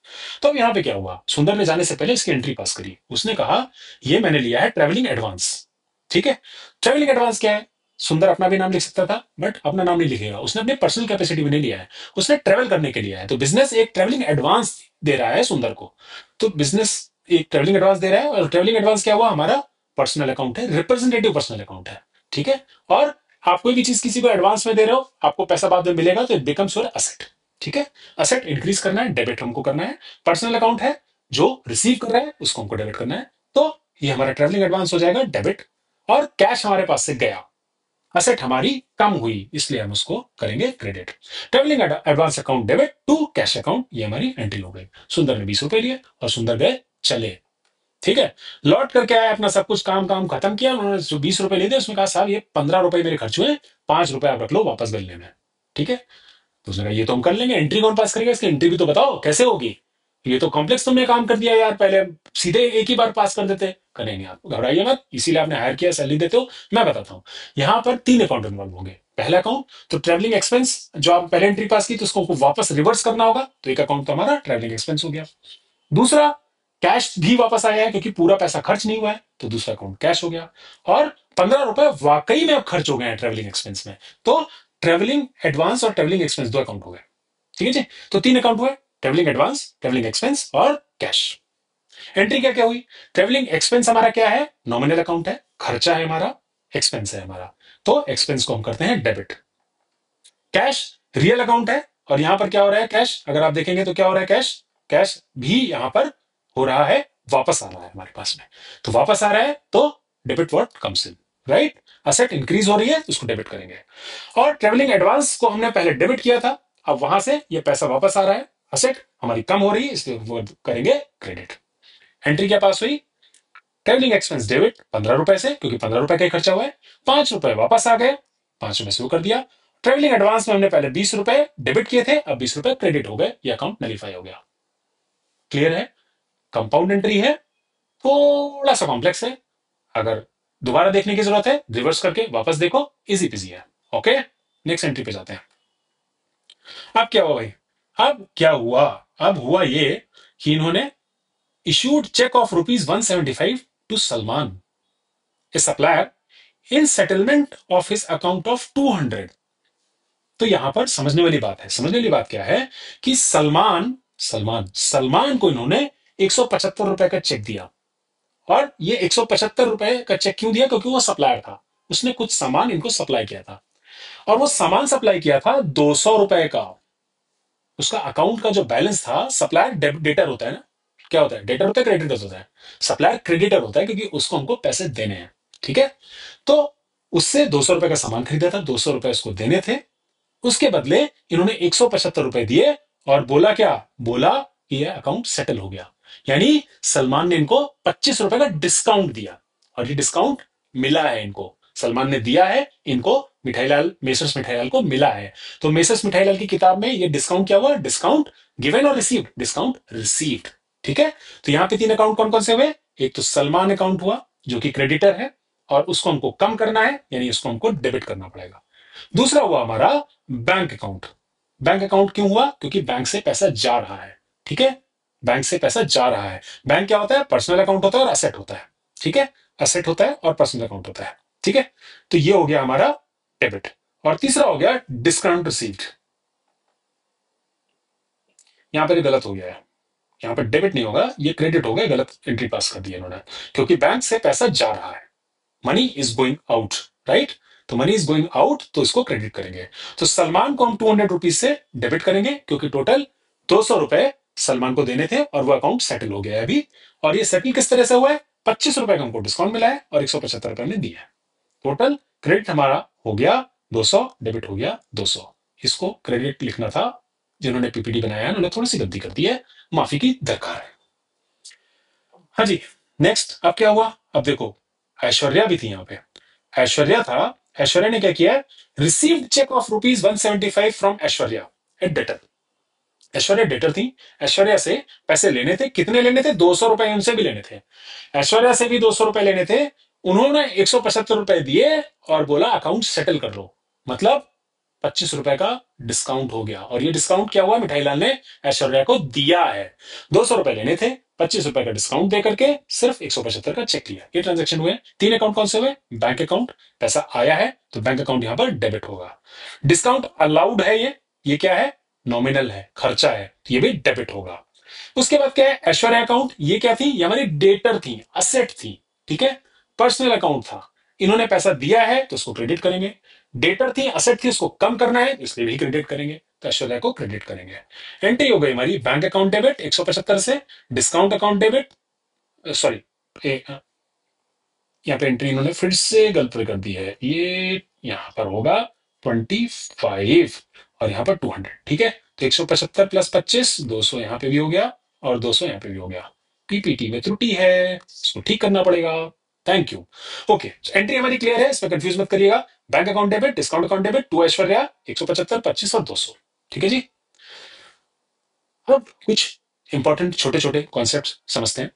तो अब यहाँ पे क्या हुआ, सुंदर ने जाने से पहले इसकी एंट्री पास करी। उसने कहा ये मैंने लिया है ट्रेवलिंग एडवांस। ठीक है, ट्रेवलिंग एडवांस क्या है, सुंदर अपना भी नाम लिख सकता था बट अपना नाम नहीं लिखेगा, उसने अपनी पर्सनल कैपेसिटी में नहीं लिया है, उसने ट्रेवल करने के लिए है। तो बिजनेस एक ट्रेवलिंग एडवांस दे रहा है सुंदर को, तो बिजनेस एक ट्रेवलिंग एडवांस दे रहा है। और ट्रेवलिंग एडवांस क्या हुआ, हमारा पर्सनल अकाउंट है, रिप्रेजेंटेटिव पर्सनल अकाउंट है। ठीक है, और आप कोई भी चीज किसी को एडवांस में दे रहे हो, आपको पैसा बाद में मिलेगा, तो इट बिकम्स योर असेट। ठीक है, असेट इंक्रीज करना है, डेबिट हमको करना है। पर्सनल अकाउंट है, जो रिसीव कर रहा है उसको हमको डेबिट करना है, तो ये हमारा ट्रेवलिंग एडवांस हो जाएगा डेबिट। और कैश हमारे पास से गया, असेट हमारी कम हुई, इसलिए हम उसको करेंगे credit. Travelling advance account debit to cash account, ये हमारी एंट्री हो गई। सुंदर ने 20 रुपए लिए और सुंदर गए चले। ठीक है, लौट करके आया, अपना सब कुछ काम काम खत्म किया, उन्होंने जो 20 रुपए लिए थे उसमें कहा साहब ये 15 रुपए मेरे खर्च हुए, 5 रुपए आप रख लो वापस गले में। ठीक है, तो उसने कहा ये तो हम कर लेंगे, एंट्री कौन पास करेगा, इसकी एंट्री भी तो बताओ कैसे होगी, ये तो कॉम्प्लेक्स तुमने काम कर दिया यार, पहले सीधे एक ही बार पास कर देते। करेंगे, आप घबराइए मत, इसीलिए आपने हायर किया, सैलरी देते हो। मैं बताता हूँ, यहाँ पर 3 अकाउंट इन्वॉल्व होंगे। पहला अकाउंट तो ट्रेवलिंग एक्सपेंस, जो आप पहले एंट्री पास की तो उसको वापस रिवर्स करना होगा, तो एक अकाउंट तो हमारा ट्रेवलिंग एक्सपेंस हो गया। दूसरा, कैश भी वापस आया है क्योंकि पूरा पैसा खर्च नहीं हुआ है, तो दूसरा अकाउंट कैश हो गया। और 15 रुपए वाकई में अब खर्च हो गए हैं ट्रेवलिंग एक्सपेंस में, तो ट्रेवलिंग एडवांस और ट्रेवलिंग एक्सपेंस 2 अकाउंट हो गए। ठीक है जी, तो 3 अकाउंट हुए, ट्रेवलिंग एडवांस, ट्रेवलिंग एक्सपेंस और कैश। एंट्री क्या क्या हुई, ट्रेवलिंग एक्सपेंस हमारा क्या है, नॉमिनल अकाउंट है, खर्चा है हमारा, एक्सपेंस है हमारा, तो एक्सपेंस को हम करते हैं डेबिट। कैश रियल अकाउंट है, और यहां पर क्या हो रहा है, कैश अगर आप देखेंगे तो क्या हो रहा है, कैश कैश भी यहां पर हो रहा है, वापस आ रहा है हमारे पास में। तो वापस आ रहा है तो debit word comes in, right. Asset increase हो रही है, उसको डेबिट करेंगे। और ट्रेवलिंग एडवांस को हमने पहले डेबिट किया था, अब वहां से ये पैसा वापस आ रहा है, असेट हमारी कम हो रही है, इसलिए वो करेंगे क्रेडिट। एंट्री क्या पास हुई, ट्रेवलिंग एक्सपेंस डेबिट 15 रुपए से, क्योंकि 15 रुपए का ही खर्चा हुआ है, 5 रुपए वापस आ गए, 5 रुपए से वो कर दिया। ट्रेवलिंग एडवांस में हमने पहले 20 रुपए डेबिट किए थे, अब 20 रुपए क्रेडिट हो गए, ये अकाउंट नलीफाई हो गया। क्लियर है, कंपाउंड एंट्री है, थोड़ा सा कॉम्प्लेक्स है, अगर दोबारा देखने की जरूरत है रिवर्स करके वापस देखो, इजी पिजी है। ओके, नेक्स्ट एंट्री पे जाते हैं। अब क्या हुआ भाई, अब क्या हुआ, अब हुआ ये कि इन्होंने issued cheque of ₹175 to Salman a supplier in settlement of his account of 200। तो यहां पर समझने वाली बात है, समझने वाली बात क्या है कि सलमान सलमान सलमान को इन्होंने 175 रुपए का चेक दिया। और ये 175 रुपए का चेक क्यों दिया, क्योंकि वो सप्लायर था, उसने कुछ सामान इनको सप्लाई किया था, और वो सामान सप्लाई किया था 200 रुपए का। उसका अकाउंट का जो बैलेंस था, सप्लायर डेटर होता है ना, क्या होता है, डेटर होता है क्रेडिटर होता है, सप्लायर क्रेडिटर होता है क्योंकि उसको हमको पैसे देने हैं। ठीक है, तो उससे 200 रुपए का सामान खरीदा था, 200 रुपए उसको देने थे, उसके बदले इन्होंने 175 रुपए दिए और बोला क्या, बोला कि यह अकाउंट सेटल हो गया। यानी सलमान ने इनको 25 रुपए का डिस्काउंट दिया, और ये डिस्काउंट मिला है इनको, सलमान ने दिया है इनको, मिठाईलाल मेसर्स मिठाईलाल को मिला है। तो मेसर्स मिठाईलाल की किताब में ये डिस्काउंट क्या हुआ, डिस्काउंट गिवन और रिसीव्ड, डिस्काउंट रिसीव्ड। ठीक है, तो यहां पे 3 अकाउंट कौन कौन से हुए, एक तो सलमान अकाउंट हुआ जो कि क्रेडिटर है, और उसको हमको कम करना है, यानी उसको हमको डेबिट करना पड़ेगा। दूसरा हुआ हमारा बैंक अकाउंट। बैंक अकाउंट क्यों हुआ, क्योंकि बैंक से पैसा जा रहा है। ठीक है, बैंक से पैसा जा रहा है। बैंक क्या होता है, पर्सनल अकाउंट होता है और असेट होता है। ठीक है, असेट होता है और पर्सनल अकाउंट होता है। ठीक है, तो ये हो गया हमारा डेबिट। और तीसरा हो गया डिस्काउंट रिसीव्ड। यहां पर गलत हो गया है, यहां पर डेबिट नहीं होगा, ये क्रेडिट हो गया, गलत एंट्री पास कर दी इन्होंने, क्योंकि बैंक से पैसा जा रहा है, money is going out, right. तो मनी इज गोइंग आउट, तो इसको क्रेडिट करेंगे। तो सलमान को हम 200 रुपीज से डेबिट करेंगे, क्योंकि टोटल 200 रुपए सलमान को देने थे, और वो अकाउंट सेटल हो गया है अभी। और ये सेटल किस तरह से हुआ है, 25 रुपए का हमको डिस्काउंट मिला है और 175 रुपए हमने दिया है। टोटल क्रेडिट हमारा हो गया 200, डेबिट हो गया 200। इसको क्रेडिट लिखना था, जिन्होंने पीपीटी बनाया है उन्होंने थोड़ी सी गलती कर दी है, माफी की दरकार है। हाँ जी, नेक्स्ट अब क्या हुआ, अब देखो ऐश्वर्या भी थी यहाँ पे, ऐश्वर्या था, ऐश्वर्या ने क्या किया, received cheque of ₹175 from Aishwarya at debtor. Aishwarya debtor थी, ऐश्वर्या से पैसे लेने थे, कितने लेने थे, 200 रुपए उनसे भी लेने थे, ऐश्वर्या से भी 200 रुपए लेने थे। उन्होंने 175 रुपए दिए और बोला अकाउंट सेटल कर लो, मतलब 25 रुपए का डिस्काउंट हो गया। और ये डिस्काउंट क्या हुआ, मिठाईलाल ने ऐश्वर्या को दिया है। 200 रुपए लेने थे, 25 रुपए का डिस्काउंट दे करके सिर्फ 175 का चेक लिया। ये ट्रांजेक्शन हुए। 3 अकाउंट कौन से हुए, बैंक अकाउंट, पैसा आया है तो बैंक अकाउंट यहां पर डेबिट होगा। डिस्काउंट अलाउड है, ये क्या है, नॉमिनल है, खर्चा है, तो ये भी डेबिट होगा। उसके बाद क्या है, ऐश्वर्या अकाउंट, ये क्या थी, ये हमारी डेटर थी, असेट थी। ठीक है, पर्सनल अकाउंट था, इन्होंने पैसा दिया है तो उसको क्रेडिट करेंगे। डेटर थी, असेट थी, उसको कम करना है इसलिए भी क्रेडिट करेंगे, तो ऐश्वर्या को क्रेडिट करेंगे। एंट्री हो गई हमारी बैंक अकाउंट डेबिट 175 से, डिस्काउंट अकाउंट डेबिट, सॉरी यहाँ पे एंट्री इन्होंने फिर से गलत कर दी है, ये यहां पर होगा 25 और यहाँ पर 200। ठीक है, तो 175 प्लस 25, 200 यहाँ पे भी हो गया और 200 यहाँ पे भी हो गया। पीपीटी में त्रुटि है, इसको ठीक करना पड़ेगा। Thank you. ओके, एंट्री हमारी क्लियर है, इसमें कंफ्यूज मत करिएगा। Bank account debit, discount account debit, to Aishwarya, 175, 25 और 200। ठीक है जी। अब कुछ इंपॉर्टेंट छोटे छोटे कॉन्सेप्ट समझते हैं।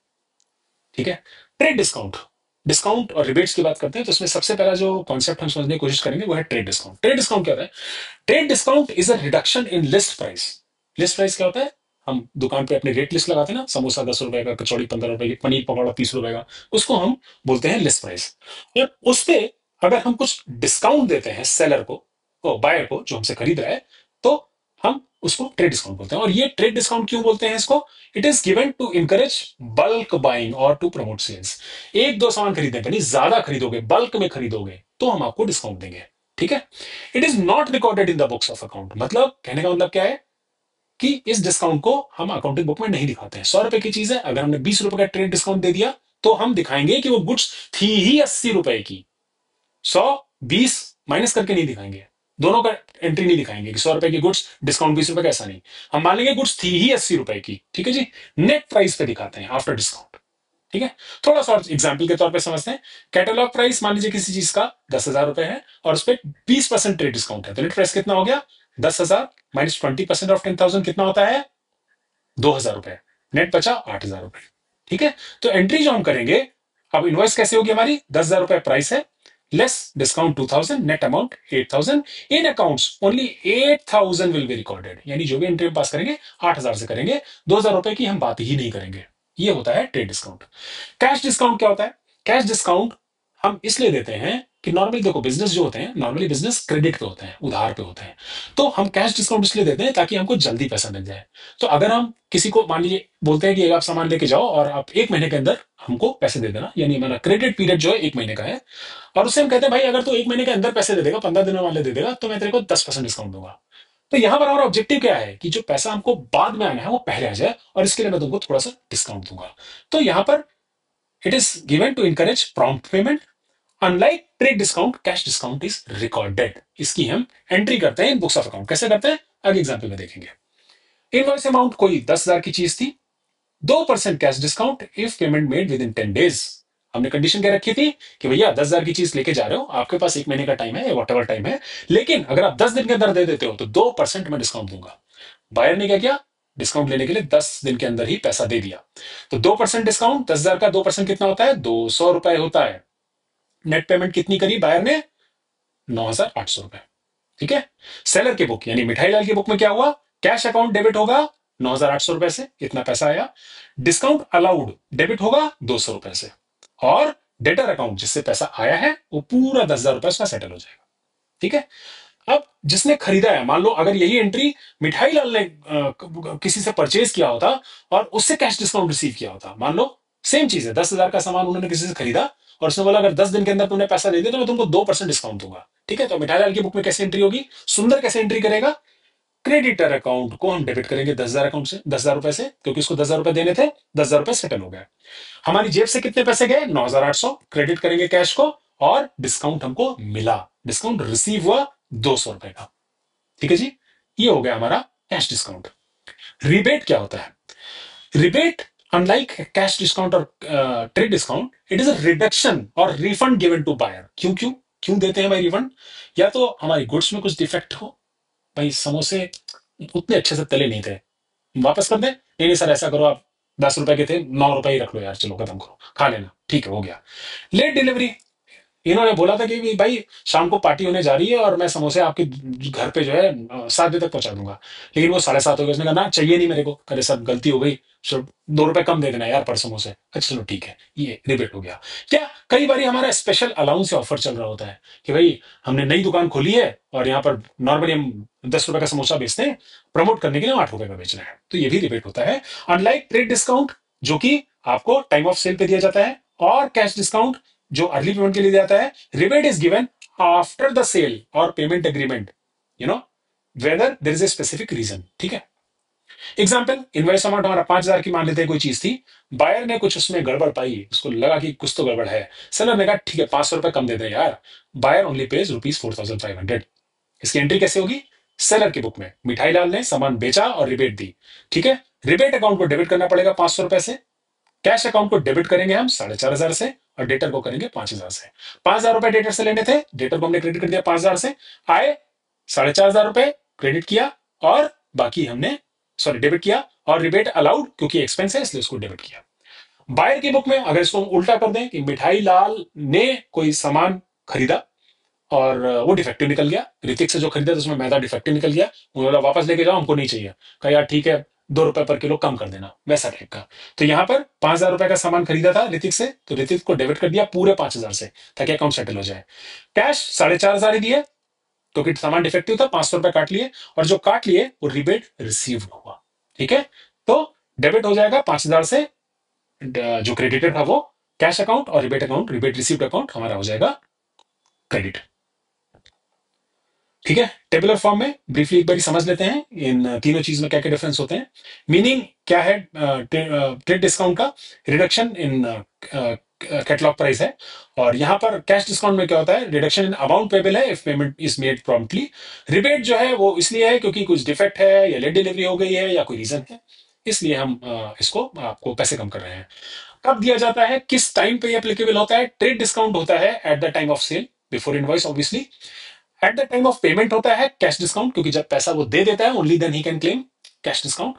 ठीक है, ट्रेड डिस्काउंट, डिस्काउंट और रिबेट्स की बात करते हैं, तो इसमें सबसे पहला जो कॉन्सेप्ट हम समझने की कोशिश करेंगे वो है ट्रेड डिस्काउंट। ट्रेड डिस्काउंट क्या होता है, trade discount is a reduction in list price. List price क्या होता है, हम दुकान पे अपने रेट लिस्ट लगाते हैं ना, समोसा 10 रुपए का, कचौड़ी 15 रुपए की, पनीर पकौड़ा 30 रुपए का, उसको हम बोलते हैं लिस्ट प्राइस। और उस पे अगर हम कुछ डिस्काउंट देते हैं सेलर को बायर को जो हमसे खरीद रहा है, तो हम उसको ट्रेड डिस्काउंट बोलते हैं। और ये ट्रेड डिस्काउंट क्यों बोलते हैं इसको, it is given to encourage bulk buying और टू प्रमोट सेल्स। एक दो सामान खरीदने पर नहीं, ज्यादा खरीदोगे, बल्क में खरीदोगे तो हम आपको डिस्काउंट देंगे। ठीक है, it is not recorded in the books of account, मतलब कहने का मतलब क्या है कि इस डिस्काउंट को हम अकाउंटिंग बुक में नहीं दिखाते हैं। 100 रुपए की चीज है, अगर हमने 20 रुपए का ट्रेड डिस्काउंट दे दिया तो हम दिखाएंगे कि वो गुड्स थी ही 80 रुपए की, 100 20 माइनस करके नहीं दिखाएंगे, दोनों का एंट्री नहीं दिखाएंगे कि 100 रुपए की गुड्स डिस्काउंट 20 रुपए का, ऐसा नहीं। हम मान लेंगे गुड्स थी ही 80 रुपए की। ठीक है जी, नेट प्राइस पे दिखाते हैं आफ्टर डिस्काउंट। ठीक है, थोड़ा सा एग्जाम्पल के तौर पे समझते हैं। कैटलॉग प्राइस मान लीजिए किसी चीज का 10,000 रुपए है और उस पर 20% ट्रेड डिस्काउंट है, तो नेट प्राइस कितना हो गया, 10,000 माइनस 20% ऑफ 10,000 कितना होता है, 2,000 रुपए। नेट बचा 8,000 रुपए। ठीक है, तो एंट्री जो हम करेंगे, अब इनवॉइस कैसे होगी हमारी, 10,000 रुपए प्राइस है, less discount 2,000, net amount 8,000। In accounts only 8,000 will be recorded, यानी जो भी एंट्री पास करेंगे 8,000 से करेंगे, 2,000 रुपए की हम बात ही नहीं करेंगे। ये होता है ट्रेड डिस्काउंट। कैश डिस्काउंट क्या होता है, कैश डिस्काउंट हम इसलिए देते हैं कि नॉर्मली देखो बिजनेस जो होते हैं, नॉर्मली बिजनेस क्रेडिट पे होते हैं, उधार पे होते हैं, तो हम कैश डिस्काउंट इसलिए देते हैं ताकि हमको जल्दी पैसा मिल जाए। तो अगर हम किसी को मान लीजिए बोलते हैं कि आप सामान लेके जाओ और आप 1 महीने के अंदर हमको पैसे दे देना, यानी हमारा क्रेडिट पीरियड जो है 1 महीने का है, और उससे हम कहते हैं भाई अगर तू 1 महीने के अंदर पैसे दे देगा, 15 दिनों वाले दे देगा, तो मैं तेरे को 10% डिस्काउंट दूंगा। तो यहां पर हमारा ऑब्जेक्टिव क्या है कि जो पैसा हमको बाद में आना है वो पहले आ जाए, और इसके लिए मैं तुमको थोड़ा सा डिस्काउंट दूंगा। तो यहां पर it is given to encourage prompt payment. Unlike trade discount, cash discount is recorded. इसकी हम एंट्री करते हैं इन बुक्स ऑफ अकाउंट। कैसे करते हैं आगे एग्जाम्पल में देखेंगे। इनवॉइस अमाउंट कोई 10,000 की चीज थी, 2% cash discount if payment made with in 10 days। हमने कंडीशन क्या रखी थी कि भैया 10,000 की चीज लेके जा रहे हो, आपके पास 1 महीने का टाइम है या वॉट एवर टाइम है, लेकिन अगर आप 10 दिन के अंदर दे देते हो तो 2% मैं डिस्काउंट दूंगा। बायर ने क्या किया, डिस्काउंट लेने के लिए 10 दिन के अंदर ही पैसा दे दिया। तो 2% डिस्काउंट, 10,000 का 2% कितना होता है, 200 रुपए होता है। नेट पेमेंट कितनी करी बायर ने, 9,800 रुपए। ठीक है। सेलर की बुक यानी मिठाई लाल की बुक में क्या हुआ, कैश अकाउंट डेबिट होगा 9,800 रुपए से, इतना पैसा आया। डिस्काउंट अलाउड डेबिट होगा 200 रुपए से, और डेटर अकाउंट जिससे पैसा आया है वो पूरा 10,000 रुपए उसका सेटल हो जाएगा। ठीक है। अब जिसने खरीदा है, मान लो अगर यही एंट्री मिठाई लाल ने किसी से परचेज किया होता और उससे कैश डिस्काउंट रिसीव किया होता, मान लो सेम चीज है, 10,000 का सामान उन्होंने किसी से खरीदा और उसने बोला अगर 10 दिन के अंदर तुमने पैसा दे दिया तो मैं तुमको 2% डिस्काउंट दूंगा। ठीक है। तो मिठाई लाल की बुक में कैसे एंट्री होगी, सुंदर कैसे एंट्री करेगा, क्रेडिटर अकाउंट को हम डेबिट करेंगे 10,000 अकाउंट से, 10,000 रुपए से, क्योंकि उसको 10,000 रुपए देने थे, 10,000 रुपए सेटल हो गए। हमारी जेब से कितने पैसे गए, 9,800, क्रेडिट करेंगे कैश को, और डिस्काउंट हमको मिला, डिस्काउंट रिसीव हुआ 200 रुपए का। ठीक है जी, ये हो गया हमारा कैश डिस्काउंट। रिबेट क्या होता है, रिबेट अनलाइक कैश डिस्काउंट और trade discount, it is a reduction और रिफंड गिवन टू बायर। क्यों क्यों क्यों देते हैं भाई रिफंड, या तो हमारी गुड्स में कुछ डिफेक्ट हो, भाई समोसे उतने अच्छे से तले नहीं थे, वापस कर दें, नहीं नहीं सर ऐसा करो आप 10 रुपए के थे, 9 रुपए ही रख लो यार, चलो खत्म करो, खा लेना, ठीक है हो गया। लेट डिलीवरी, इन्होंने बोला था कि भाई शाम को पार्टी होने जा रही है और मैं समोसे आपके घर पे जो है 7 बजे तक पहुंचा दूंगा, लेकिन वो 7:30 हो गए, उसने कहा ना चाहिए नहीं मेरे को, अरे सर गलती हो गई, सिर्फ 2 रुपए कम दे देना यार पर समोसे। अच्छा चलो ठीक है, ये रिबेट हो गया। क्या कई बार हमारा स्पेशल अलाउंस या ऑफर चल रहा होता है कि भाई हमने नई दुकान खोली है और यहाँ पर नॉर्मली हम 10 रुपए का समोसा बेचते हैं, प्रमोट करने के लिए 8 रुपए का बेच रहे हैं, तो ये भी रिबेट होता है। अनलाइक ट्रेड डिस्काउंट जो कि आपको टाइम ऑफ सेल पे दिया जाता है, और कैश डिस्काउंट जो अर्ली पेमेंट के लिए जाता है, rebate is given after the sale और payment agreement, you know whether there is a specific reason. ठीक है। एग्जाम्पल, इनवॉइस अमाउंट हमारा 5,000 की मान लेते हैं कोई चीज थी, बायर ने कुछ उसमें गड़बड़ पाई, उसको लगा कि कुछ तो गड़बड़ है, सेलर ने कहा ठीक है 500 रुपए कम दे दे यार, बायर ओनली पेज ₹4,500। इसकी एंट्री कैसे होगी, सेलर की बुक में मिठाई लाल ने सामान बेचा और रिबेट दी। ठीक है। रिबेट अकाउंट को डेबिट करना पड़ेगा 500 रुपए से, कैश अकाउंट को डेबिट करेंगे हम 4,500 से, और डेटर को करेंगे 5,000 से। 5,000 रुपए डेटर से लेने थे, डेटर को हमने क्रेडिट कर दिया 5,000 से, आए 4,500 रुपए क्रेडिट किया, और बाकी हमने सॉरी डेबिट किया, और रिबेट अलाउड क्योंकि एक्सपेंस है इसलिए उसको डेबिट किया। बायर की बुक में अगर इसको हम उल्टा कर दें कि मिठाई लाल ने कोई सामान खरीदा और वो डिफेक्टिव निकल गया, ऋतिक से जो खरीदा था उसमें मैदा डिफेक्टिव निकल गया, उन्होंने वापस लेके जाओ हमको नहीं चाहिए, कहा यार ठीक है 2 रुपए पर किलो कम कर देना, वैसा टाइप का। तो यहाँ पर 5,000 रुपए का सामान खरीदा था ऋतिक से, तो ऋतिक को डेबिट कर दिया पूरे 5,000 से ताकि अकाउंट सेटल हो जाए। कैश 4,500 ही दिए क्योंकि सामान डिफेक्टिव था, 500 रुपए काट लिए, और जो काट लिए वो रिबेट रिसीव हुआ। ठीक है। तो डेबिट हो जाएगा 5,000 से, जो क्रेडिटेड था वो कैश अकाउंट, और rebate account rebate received account हमारा हो जाएगा क्रेडिट। ठीक है। टेबुलर फॉर्म में ब्रीफली एक बार समझ लेते हैं इन तीनों चीज में क्या क्या डिफरेंस होते हैं। मीनिंग क्या है ट्रेड डिस्काउंट का, रिडक्शन इन कैटलॉग प्राइस है, और यहां पर कैश डिस्काउंट में क्या होता है, रिडक्शन इन अमाउंट पेबल है if payment is made promptly. Rebate जो है वो इसलिए है क्योंकि कुछ डिफेक्ट है या लेट डिलीवरी हो गई है या कोई रीजन है, इसलिए हम इसको आपको पैसे कम कर रहे हैं। कब दिया जाता है, किस टाइम पे एप्लीकेबल होता है, ट्रेड डिस्काउंट होता है at the time of sale before invoice obviously, at the time of payment होता है कैश डिस्काउंट क्योंकि जब पैसा वो दे देता है ओनली देन ही can claim cash discount.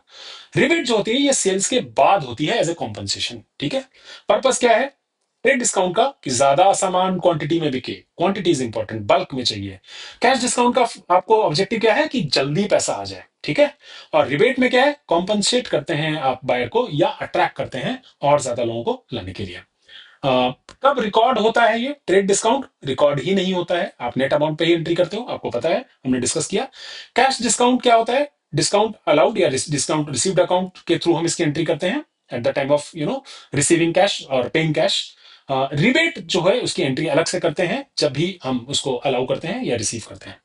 Rebate जो होती है ये सेल्स के बाद होती है एज ए कॉम्पनसेशन। ठीक है। पर्पस क्या है ट्रेड डिस्काउंट का, कि ज्यादा सामान क्वांटिटी में बिके, क्वांटिटी इज इंपॉर्टेंट, बल्क में चाहिए। कैश डिस्काउंट का आपको ऑब्जेक्टिव क्या है कि जल्दी पैसा आ जाए। ठीक है। और रिबेट में क्या है, कॉम्पनसेट करते हैं आप बायर को या अट्रैक्ट करते हैं और ज्यादा लोगों को लाने के लिए। कब रिकॉर्ड होता है ये ट्रेड डिस्काउंट, रिकॉर्ड ही नहीं होता है, आप नेट अमाउंट पे ही एंट्री करते हो, आपको पता है हमने डिस्कस किया। कैश डिस्काउंट क्या होता है, डिस्काउंट अलाउड या डिस्काउंट रिसीव्ड अकाउंट के थ्रू हम इसकी एंट्री करते हैं eight the time of receiving cash और पेइंग कैश। रिबेट जो है उसकी एंट्री अलग से करते हैं जब भी हम उसको अलाउ करते हैं या रिसीव करते हैं।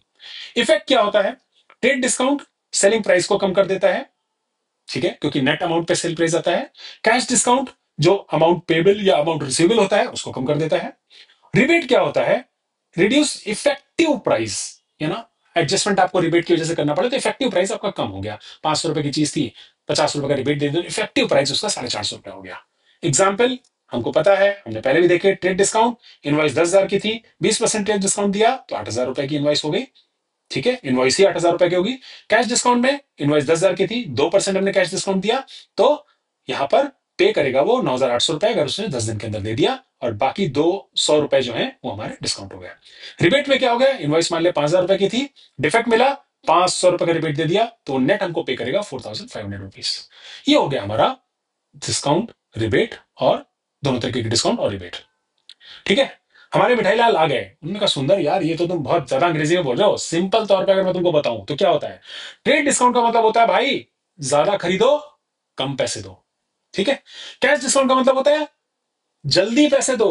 इफेक्ट क्या होता है, ट्रेड डिस्काउंट सेलिंग प्राइस को कम कर देता है, ठीक है, क्योंकि नेट अमाउंट पे सेल प्राइस आता है। कैश डिस्काउंट जो अमाउंट पेबल या अमाउंट रिसीवेबल होता है उसको कम कर देता है। रिबेट क्या होता है? रिड्यूस इफेक्टिव प्राइस, है ना। एडजस्टमेंट आपको रिबेट की वजह से करना पड़े तो इफेक्टिव प्राइस आपका कम हो गया। 500 रुपए की चीज थी, 50 रुपए का रिबेट दे दो, इफेक्टिव प्राइस उसका 450 रुपए हो गया। एग्जाम्पल हमको पता है, हमने पहले भी देखे, ट्रेड डिस्काउंट, इनवाइस 10,000 की थी, 20% ट्रेड डिस्काउंट दिया तो 8,000 रुपए की इनवाइस हो गई। ठीक है, इनवाइस ही 8,000 रुपए की होगी। कैश डिस्काउंट में इनवाइस 10,000 की थी, 2% हमने कैश डिस्काउंट दिया तो यहां पर पे करेगा वो 9,800 रुपए, अगर उसने 10 दिन के अंदर दे दिया, और बाकी 200 रुपए जो है वो हमारे डिस्काउंट हो गए। रिबेट में क्या हो गया, इनवाइस मान ले 5,000 रुपए की थी, डिफेक्ट मिला, 500 रुपए का रिबेट दे दिया तो नेट हमको पे करेगा 4,500 रुपीज। ये हो गया हमारा डिस्काउंट, रिबेट, और दोनों तरीके की डिस्काउंट और रिबेट। ठीक है, हमारे मिठाई लाल आ गए, उन्होंने कहा सुंदर यार ये तो तुम बहुत ज्यादा अंग्रेजी में बोल रहे हो, सिंपल तौर पे अगर मैं तुमको बताऊं तो क्या होता है, ट्रेड डिस्काउंट का मतलब होता है भाई ज्यादा खरीदो कम पैसे दो। ठीक है, कैश डिस्काउंट का मतलब होता है जल्दी पैसे दो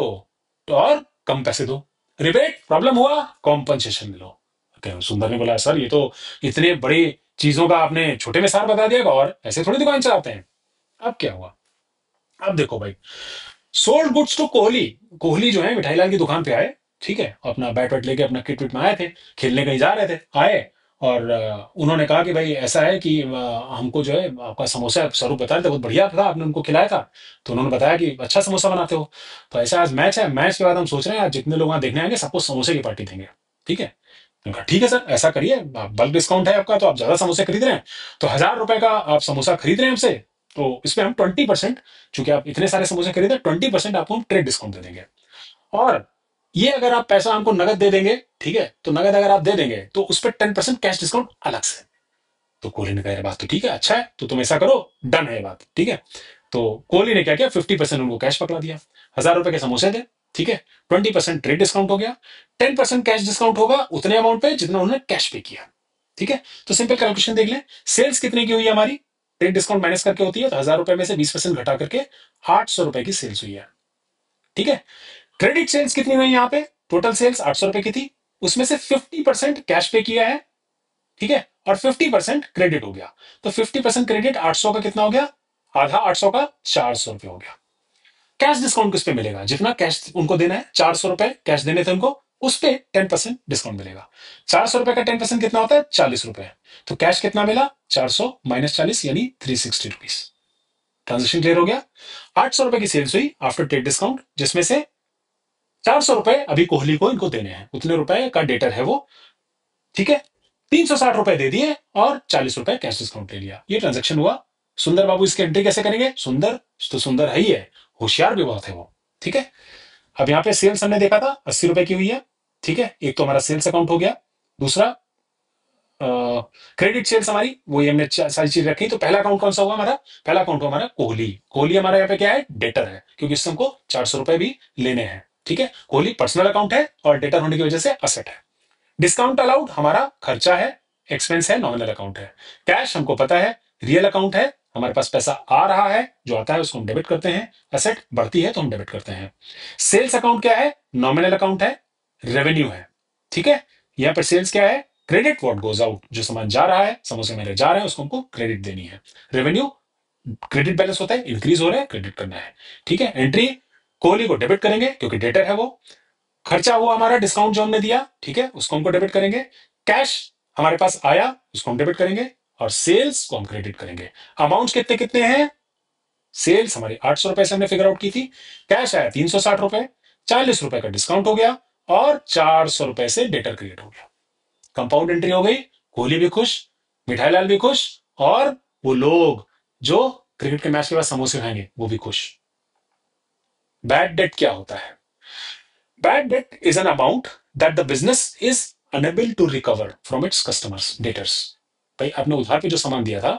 तो और कम पैसे दो। रिबेट प्रॉब्लम हुआ कॉम्पनसेशन लो। Okay, सुंदर ने बोला सर ये तो इतने बड़ी चीजों का आपने छोटे में सार बता दिया, और ऐसे थोड़ी दुकान चलाते हैं। अब क्या हुआ, अब देखो भाई, sold goods to Kohli. Kohli जो है मिठाई लाल की दुकान पे आए, ठीक है, अपना बैट वैट लेके अपना किट विट में आए थे, खेलने कहीं जा रहे थे, आए और उन्होंने कहा कि भाई ऐसा है कि हमको जो है आपका समोसा स्वरूप बता रहे थे बहुत बढ़िया था, आपने उनको खिलाया था। तो उन्होंने बताया कि अच्छा समोसा बनाते हो, तो ऐसा आज मैच है, मैच के बाद हम सोच रहे हैं आज जितने लोग वहां देखने आएंगे सबको समोसे की पार्टी देंगे। ठीक है, मैंने कहा ठीक है सर ऐसा करिए, बल्क डिस्काउंट है आपका तो आप ज्यादा समोसे खरीद रहे हैं, तो 1,000 रुपए का आप समोसा खरीद रहे हैं हमसे, तो इसमें हम 20%, चूंकि आप इतने सारे समोसे खरीदे, 20% आपको हम ट्रेड डिस्काउंट दे देंगे। और ये अगर आप पैसा हमको नगद दे देंगे, ठीक है, तो नगद अगर आप दे देंगे तो उस पर 10% कैश डिस्काउंट अलग से। तो कोहली ने कहा "यार, बात तो ठीक है, अच्छा है, तो तुम ऐसा करो, डन है ये बात, ठीक है। तो कोहली ने क्या किया, 50% उनको कैश पकड़ा दिया, 1,000 रुपए के समोसे थे, ठीक है, 20% ट्रेड डिस्काउंट हो गया, 10% कैश डिस्काउंट होगा उतने अमाउंट पे जितना उन्होंने कैश पे किया। ठीक है, तो सिंपल कैलकुलेशन देख लें, सेल्स कितने की हुई है हमारी, ट्रेड डिस्काउंट माइनस करके होती है, तो 1,000 रुपए में से 20% घटा करके 800 रुपए की सेल्स हुई है। ठीक है, क्रेडिट सेल्स कितनी हुई यहाँ पे, टोटल सेल्स 800 रुपए की थी, उसमें से 50% कैश पे किया है, ठीक है, और 50% क्रेडिट हो गया, तो 50% क्रेडिट 800 का कितना हो गया, आधा 800 का 400 रुपए हो गया। कैश डिस्काउंट किस पे मिलेगा, जितना कैश उनको देना है, 400 रुपए कैश देने थे उनको, उस पे 10% डिस्काउंट मिलेगा। 400 रुपए का 10% कितना होता है, 40 रुपए, तो कैश कितना मिला, 400 - 40 यानी 360 रुपीज। ट्रांजेक्शन क्लियर हो गया। 800 रुपए की सेल्स हुई आफ्टर ट्रेड डिस्काउंट, जिसमें से 400 रुपए अभी कोहली को इनको देने हैं, उतने रुपए का डेटर है वो। ठीक है, 360 रुपए दे दिए और 40 रुपए कैश डिस्काउंट ले लिया, ये ट्रांजेक्शन हुआ। सुंदर बाबू इसकी एंट्री कैसे करेंगे, सुंदर तो सुंदर है ही है, होशियार भी बहुत है वो। ठीक है, अब यहाँ पे सेल्स हमने देखा था 80 रुपए की हुई है। ठीक है, एक तो हमारा सेल्स अकाउंट हो गया, दूसरा क्रेडिट सेल्स हमारी, वही हमने सारी चीज रखी। तो पहला अकाउंट कौन सा हुआ हमारा, पहला अकाउंट हुआ हमारा कोहली। कोहली हमारा यहाँ पे क्या है, डेटर है, क्योंकि इससे हमको 400 रुपए भी लेने हैं। ठीक है, कोहली पर्सनल अकाउंट है और डेटर होने की वजह से असेट है। डिस्काउंट अलाउड हमारा खर्चा है, एक्सपेंस है, नॉमिनल अकाउंट है। कैश हमको पता है रियल अकाउंट है, हमारे पास पैसा आ रहा है, जो आता है उसको हम डेबिट करते हैं, असेट बढ़ती है तो हम डेबिट करते हैं। सेल्स अकाउंट क्या है, नॉमिनल अकाउंट है, रेवेन्यू है। ठीक है, यहां पर सेल्स क्या है, क्रेडिट व्हाट गोज आउट, जो सामान जा रहा है, समोसे मेरे जा रहे हैं उसको हमको क्रेडिट देनी है। रेवेन्यू क्रेडिट बैलेंस होता है, इंक्रीज हो रहा है, क्रेडिट करना है। ठीक है, एंट्री कोहली को डेबिट करेंगे क्योंकि डेटर है वो। खर्चा हुआ हमारा डिस्काउंट जो हमने दिया, ठीक है, उसको हमको डेबिट करेंगे। कैश हमारे पास आया उसको हम डेबिट करेंगे, और सेल्स को हम क्रेडिट करेंगे। अमाउंट कितने कितने हैं, सेल्स हमारी 800 रुपए से हमने फिगर आउट की थी, कैश आया 360 रुपए, 40 रुपए का डिस्काउंट हो गया, और 400 रुपए से डेटर क्रिएट हो गया। कंपाउंड एंट्री हो गई, कोहली भी खुश, मिठाई लाल भी खुश, और वो लोग जो क्रिकेट के मैच के बाद समोसे खाएंगे वो भी खुश। बैड डेट क्या होता है, bad debt is an amount that the business is unable to recover from its customers debtors. भाई आपने उधार पे जो सामान दिया था,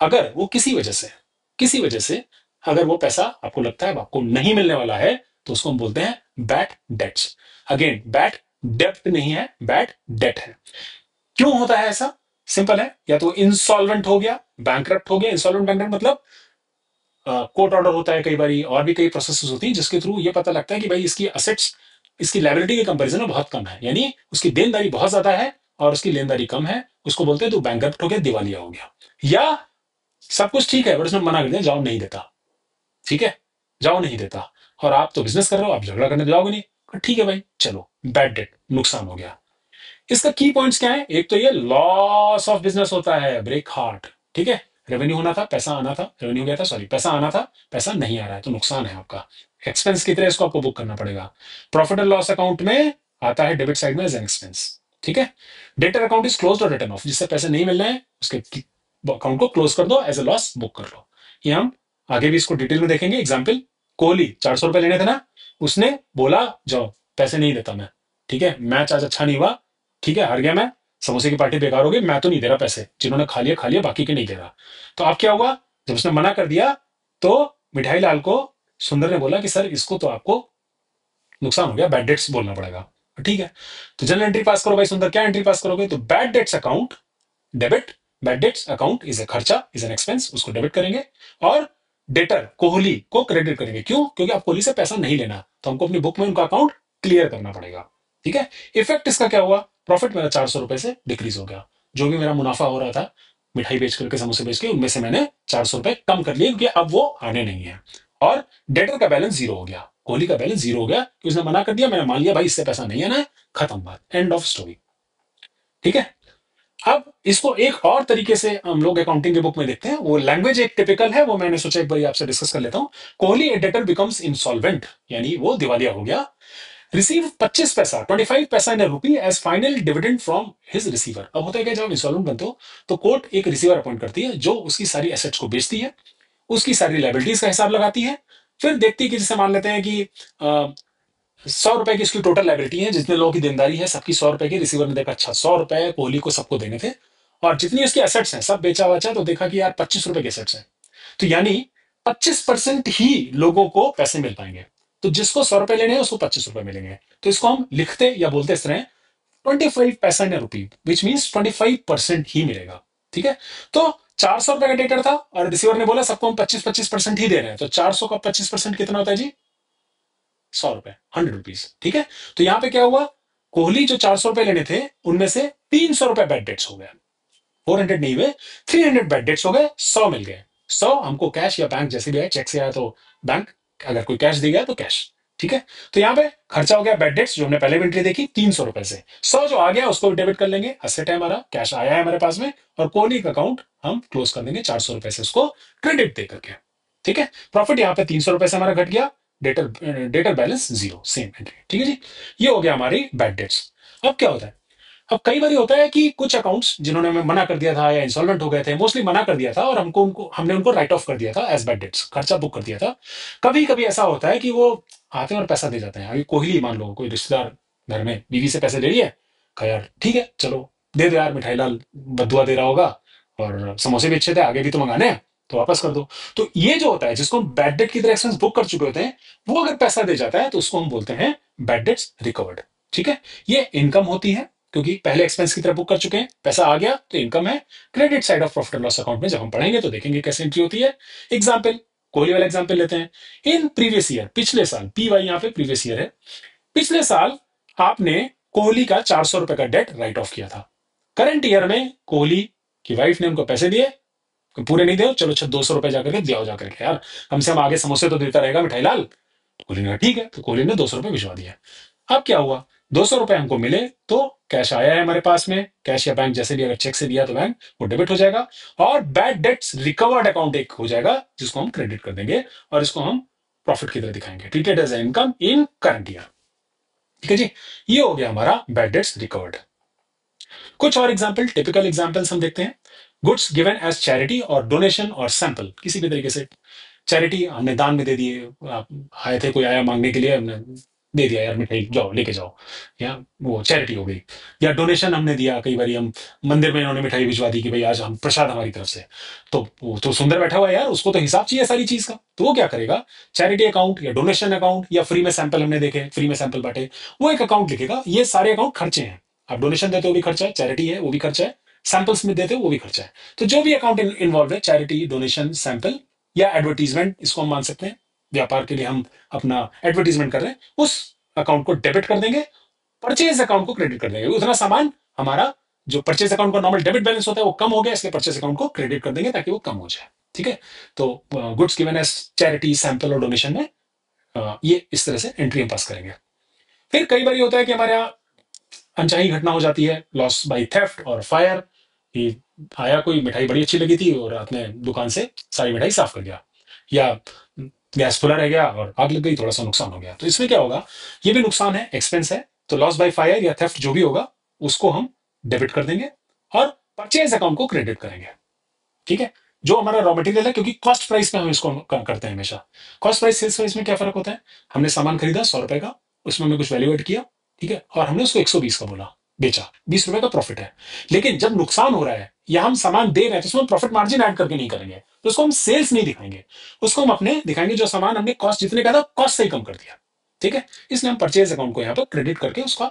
अगर वो किसी वजह से अगर वो पैसा आपको लगता है आपको नहीं मिलने वाला है, तो उसको हम बोलते हैं बैड डेट्स। अगेन बैड डेप्ट नहीं है, बैड डेट है। क्यों होता है ऐसा, सिंपल है, या तो इंसॉल्वेंट हो गया, बैंकरप्ट हो गया। इंसॉल्वेंट बैंकरप्ट मतलब कोर्ट ऑर्डर होता है कई बार, और भी कई प्रोसेस होती हैं जिसके थ्रू ये पता लगता है कि भाई इसकी असेट्स इसकी लायबिलिटी के कंपैरिजन में बहुत कम है, यानी उसकी देनदारी बहुत ज्यादा है और उसकी लेनदारी कम है, उसको बोलते हैं तो बैंकरप्ट हो गया, दिवालिया हो गया। या सब कुछ ठीक है बट उसने मना कर दिया, जाओ नहीं देता, ठीक है, जाओ नहीं देता, और आप तो बिजनेस कर रहे हो, आप झगड़ा करने तो जाओगे नहीं, ठीक है भाई, चलो बैड डेट, नुकसान हो गया। इसका की पॉइंट्स क्या है? एक तो ये लॉस ऑफ बिजनेस होता है, ब्रेक हार्ट। ठीक है, रेवेन्यू होना था, पैसा आना था, रेवेन्यू गया था, सॉरी पैसा आना था, पैसा नहीं आ रहा है, तो नुकसान है आपका। एक्सपेंस की तरह इसको आपको बुक करना पड़ेगा। प्रॉफिट एंड लॉस अकाउंट में आता है डेबिट साइड में एज एन एक्सपेंस। ठीक है, डेटर अकाउंट इज क्लोज और रिटर्न ऑफ, जिससे पैसे नहीं मिल रहे हैं उसके अकाउंट को क्लोज कर दो, एज ए लॉस बुक कर लो। ये हम आगे भी इसको डिटेल में देखेंगे। एग्जाम्पल, कोहली 400 रुपए लेने थे ना, उसने बोला जाओ पैसे नहीं देता मैं, ठीक है, मैच आज अच्छा नहीं हुआ, ठीक है, हार गया मैं, समोसे की पार्टी बेकार हो गई, मैं तो नहीं दे रहा पैसे, जिन्होंने खा लिया बाकी के नहीं दे रहा। तो अब क्या हुआ, जब उसने मना कर दिया तो मिठाई लाल को सुंदर ने बोला कि सर इसको तो आपको नुकसान हो गया, बैड डेट्स बोलना पड़ेगा। ठीक है, तो जनरल एंट्री पास करो भाई सुंदर, क्या एंट्री पास करोगे? तो bad debts account debit, bad debts account is a खर्चा, इज एन एक्सपेंस, उसको डेबिट करेंगे। और डेटर कोहली को क्रेडिट करेंगे। क्यों? क्योंकि आप कोहली से पैसा नहीं लेना, तो हमको अपनी बुक में उनका अकाउंट क्लियर करना पड़ेगा। ठीक है, इफेक्ट इसका क्या हुआ? प्रॉफिट मेरा 400 रुपए से डिक्रीज हो गया। जो भी मेरा मुनाफा हो रहा था मिठाई बेच करके, समोसे बेच के, उनमें से मैंने 400 रुपए कम कर लिए, क्योंकि अब वो आने नहीं है। और डेटर का बैलेंस जीरो हो गया, कोहली का बैलेंस जीरो हो गया, कि उसने मना कर दिया, मैंने मान लिया भाई इससे पैसा नहीं आना है, खत्म बात, एंड ऑफ स्टोरी। ठीक है, अब इसको एक और तरीके से हम लोग अकाउंटिंग के बुक में देखते हैं, वो लैंग्वेज एक टिपिकल है, वो मैंने सोचा एक बार आपसे डिस्कस कर लेता हूं। कोहली ए डेटर बिकम्स इंसॉल्वेंट, यानी वो दिवालिया हो गया। रिसीव 25 पैसा, 25 paisa in rupee as final dividend from his receiver. अब होता है क्या, जब इंसॉल्वेंट बनते हो तो कोर्ट एक रिसीवर अपॉइंट करती है, जो उसकी सारी एसेट्स को बेचती है, उसकी सारी लाइबिलिटीज का हिसाब लगाती है, फिर देखती है कि जैसे मान लेते हैं कि 100 रुपए की इसकी टोटल लाइबिलिटी है, जितने लोगों की देनदारी है सबकी 100 रुपए की, रिसीवर ने देखा अच्छा 100 रुपए कोहली को सबको देने थे, और जितनी उसकी एसेट्स हैं सब बेचा वाचा, तो देखा कि यार 25 रुपए के एसेट्स हैं, तो यानी 25% ही लोगों को पैसे मिल पाएंगे। तो जिसको 100 रुपए लेने हैं उसको 25 रुपए मिलेंगे। तो इसको हम लिखते या बोलते इस तरह, 25 पैसा इन रूपी, विच मीन्स 25% ही मिलेगा। ठीक है, तो 400 रुपए का डेटर था और रिसीवर ने बोला सबको हम 25-25% ही दे रहे हैं, तो 400 का 25% कितना होता है जी? 100 रुपए, 100 रुपीज। ठीक है, तो यहां पे क्या हुआ, कोहली जो 400 रुपए लेने थे उनमें से 300 रुपए बैड डेट्स हो गए, 400 नहीं हुए, 300 बैड डेट्स हो गए, 100 मिल गए। 100 हमको कैश या बैंक जैसे भी आए, चेक से आया तो बैंक, अगर कोई कैश दे गया तो कैश। ठीक है, तो यहां पे खर्चा हो गया बैड डेट्स, जो हमने पहले भी एंट्री देखी 300 रुपए से, 100 जो आ गया उसको डेबिट कर लेंगे, असेट है हमारा, कैश आया है हमारे पास में, और कोहली का अकाउंट हम क्लोज कर देंगे 400 रुपए से उसको क्रेडिट दे करके। ठीक है, प्रॉफिट यहाँ पे 300 रुपए से हमारा घट गया, debtor debtor balance zero, same entry. ठीक है जी, ये हो गया हमारी बैड डेट्स। अब क्या होता है, अब कई बार होता है कि कुछ अकाउंट्स जिन्होंने हमें मना कर दिया था या इंसॉल्वेंट हो गए थे, मोस्टली मना कर दिया था, और हमने उनको राइट ऑफ कर दिया था एज बैड डेट्स, खर्चा बुक कर दिया था। कभी कभी ऐसा होता है कि वो आते हैं और पैसा दे जाते हैं। अभी कोहली मान लो, कोई रिश्तेदार घर में बीवी से पैसे ले लिए, कहा यार ठीक है चलो दे दो यार, मिठाई लाल बदुआ दे रहा होगा, और समोसे भी अच्छे थे, आगे भी तो मंगाने हैं, तो वापस कर दो। तो ये जो होता है, जिसको हम बैड डेट की तरह एक्सपेंस बुक कर चुके होते हैं, वो अगर पैसा दे जाता है तो उसको हम बोलते हैं बैड डेट्स रिकवर्ड। ठीक है, ये इनकम होती है, क्योंकि पहले एक्सपेंस की तरफ बुक कर चुके हैं, पैसा आ गया तो इनकम है। Credit side of profit and loss account में जब हम पढ़ेंगे तो देखेंगे कैसे एंट्री होती है। एग्जाम्पल, कोहली वाला एग्जाम्पल लेते हैं। इन प्रीवियस ईयर, पिछले साल, पी वाई यहाँ पे प्रीवियस ईयर है, पिछले साल आपने कोहली का 400 रुपए का डेट राइट ऑफ किया था। करंट ईयर में कोहली की वाइफ ने उनको पैसे दिए, पूरे नहीं दे, चलो 200 रुपए जाकर के दिया, जाकर के यार कम से कम आगे समोसे तो देता रहेगा मिठाई लाल। कोहली ने कहा ठीक है, तो कोहली ने 200 रुपए भिजवा दिया। अब क्या हुआ, 200 रुपए हमको मिले तो कैश आया है हमारे पास में, कैश या बैंक जैसे भी, अगर चेक से दिया तो बैंक वो डेबिट हो जाएगा, और बैड डेट्स रिकवर्ड अकाउंट एक हो जाएगा, जिसको हम क्रेडिट कर देंगे, और इसको हम प्रॉफिट की तरह दिखाएंगे, treated as income in current year. ठीक है जी, ये हो गया हमारा बैड डेट्स रिकवर्ड। कुछ और एग्जाम्पल, टिपिकल एग्जाम्पल्स हम देखते हैं। गुड्स गिवन एज चैरिटी और डोनेशन और सैंपल, किसी भी तरीके से चैरिटी हमने दान में दे दिए, आप आए थे, कोई आया मांगने के लिए, हमने दे दिया यार मिठाई जाओ लेके जाओ, या वो चैरिटी हो गई। या डोनेशन हमने दिया, कई बार हम मंदिर में इन्होंने मिठाई भिजवा दी कि भाई आज हम प्रसाद हमारी तरफ से, तो वो तो सुंदर बैठा हुआ है यार, उसको तो हिसाब चाहिए सारी चीज का, तो वो क्या करेगा, चैरिटी अकाउंट या डोनेशन अकाउंट, या फ्री में सैंपल हमने देखे, फ्री में सैंपल बांटे, वो एक अकाउंट लिखेगा। ये सारे अकाउंट खर्चे हैं, आप डोनेशन देते हो भी खर्चा है, चैरिटी है वो भी खर्चा है, सैंपल्स में देते हो वो भी खर्चा है। तो जो भी अकाउंट इन्वॉल्व है, चैरिटी, डोनेशन, सैंपल या एडवर्टीजमेंट, इसको हम मान सकते हैं, व्यापार के लिए हम अपना एडवर्टीजमेंट कर रहे हैं, उस अकाउंट को डेबिट कर देंगे, परचेज अकाउंट को क्रेडिट कर देंगे। उतना सामान हमारा, जो परचेज अकाउंट का नॉर्मल डेबिट बैलेंस होता है वो कम हो गया, इसलिए परचेज अकाउंट को क्रेडिट कर देंगे ताकि वो कम हो जाए। ठीक है, तो goods given as charity, sample और डोनेशन में ये इस तरह से एंट्री हम पास करेंगे। फिर कई बार होता है कि हमारे यहाँ अनचाही घटना हो जाती है, लॉस बाय थेफ्ट और फायर। कि आया कोई मिठाई बड़ी अच्छी लगी थी और रात में दुकान से सारी मिठाई साफ कर गया, या गैस खुला रह गया और आग लग गई, थोड़ा सा नुकसान हो गया। तो इसमें क्या होगा, ये भी नुकसान है, एक्सपेंस है। तो लॉस बाय फायर या थेफ्ट जो भी होगा उसको हम डेबिट कर देंगे और परचेज अकाउंट को क्रेडिट करेंगे। ठीक है, जो हमारा रॉ मटेरियल है, क्योंकि कॉस्ट प्राइस में हम इसको करते हैं हमेशा। कॉस्ट प्राइस सेल्स प्राइस में क्या फर्क होता है, हमने सामान खरीदा 100 रुपए का, उसमें हमने कुछ वैल्यू एड किया, ठीक है, और हमने उसको 120 का बोला, बेचा, 20 रुपए का प्रॉफिट है। लेकिन जब नुकसान हो रहा है या हम सामान दे रहे हैं तो उसमें प्रॉफिट मार्जिन ऐड करके नहीं करेंगे, तो उसको हम सेल्स नहीं दिखाएंगे, उसको हम अपने दिखाएंगे जो सामान हमने कॉस्ट जितने का था कॉस्ट से ही कम कर दिया। ठीक है, इसलिए हम परचेज अकाउंट को यहाँ पर क्रेडिट करके उसका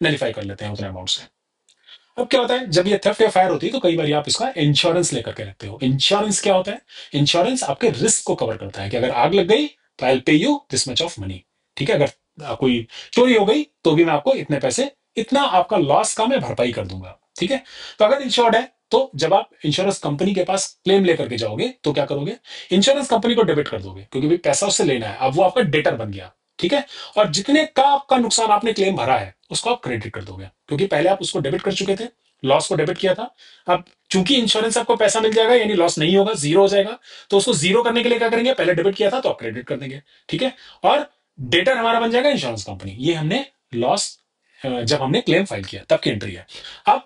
नलीफाई कर लेते हैं उतने अमाउंट से। अब क्या होता है, जब ये थेफ्ट या फायर होती है तो कई बार आप इसका इंश्योरेंस लेकर के रखते हो। इंश्योरेंस क्या होता है, इंश्योरेंस आपके रिस्क को कवर करता है कि अगर आग लग गई तो आई पे you this much of money. ठीक है, अगर कोई चोरी हो गई तो भी मैं आपको इतने पैसे, इतना आपका लॉस का मैं भरपाई कर दूंगा। ठीक है, तो अगर इंश्योर्ड है तो जब आप इंश्योरेंस कंपनी के पास क्लेम लेकर के जाओगे तो क्या करोगे, इंश्योरेंस कंपनी को डेबिट कर दोगे, क्योंकि भाई पैसा उससे लेना है, अब वो आपका डेटर बन गया। ठीक है, और जितने का आपका नुकसान आपने क्लेम भरा है उसको आप क्रेडिट कर दोगे, क्योंकि पहले आप उसको डेबिट कर चुके थे, लॉस को डेबिट किया था। अब चूंकि इंश्योरेंस आपको पैसा मिल जाएगा यानी लॉस नहीं होगा, जीरो हो जाएगा, तो उसको जीरो करने के लिए क्या करेंगे, पहले डेबिट किया था तो आप क्रेडिट कर देंगे। ठीक है, और डेटर हमारा बन जाएगा इंश्योरेंस कंपनी। ये हमने लॉस जब हमने क्लेम फाइल किया तब की एंट्री है। अब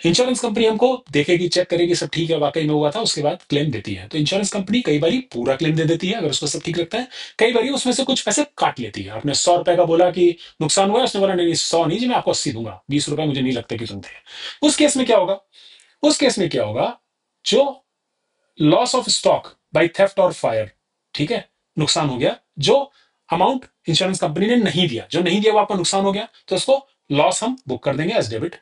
इंश्योरेंस कंपनी हमको देखेगी, चेक करेगी सब ठीक है, वाकई में हुआ था, उसके बाद क्लेम देती है। तो इंश्योरेंस कंपनी कई बार पूरा क्लेम दे देती है अगर उसको सब ठीक लगता है, कई बार उसमें से कुछ पैसे काट लेती है। आपने 100 रुपए का बोला कि नुकसान हुआ है, उसने बोला नहीं 100 नहीं जी, मैं आपको 80 दूंगा, 20 रुपए मुझे नहीं लगता कि तुम थे। उस केस में क्या होगा, उस केस में क्या होगा, जो loss of stock by theft और फायर, ठीक है, नुकसान हो गया, जो अमाउंट इंश्योरेंस कंपनी ने नहीं दिया, जो नहीं दिया वो आपका नुकसान हो गया, तो उसको लॉस हम बुक कर देंगे एज डेबिट।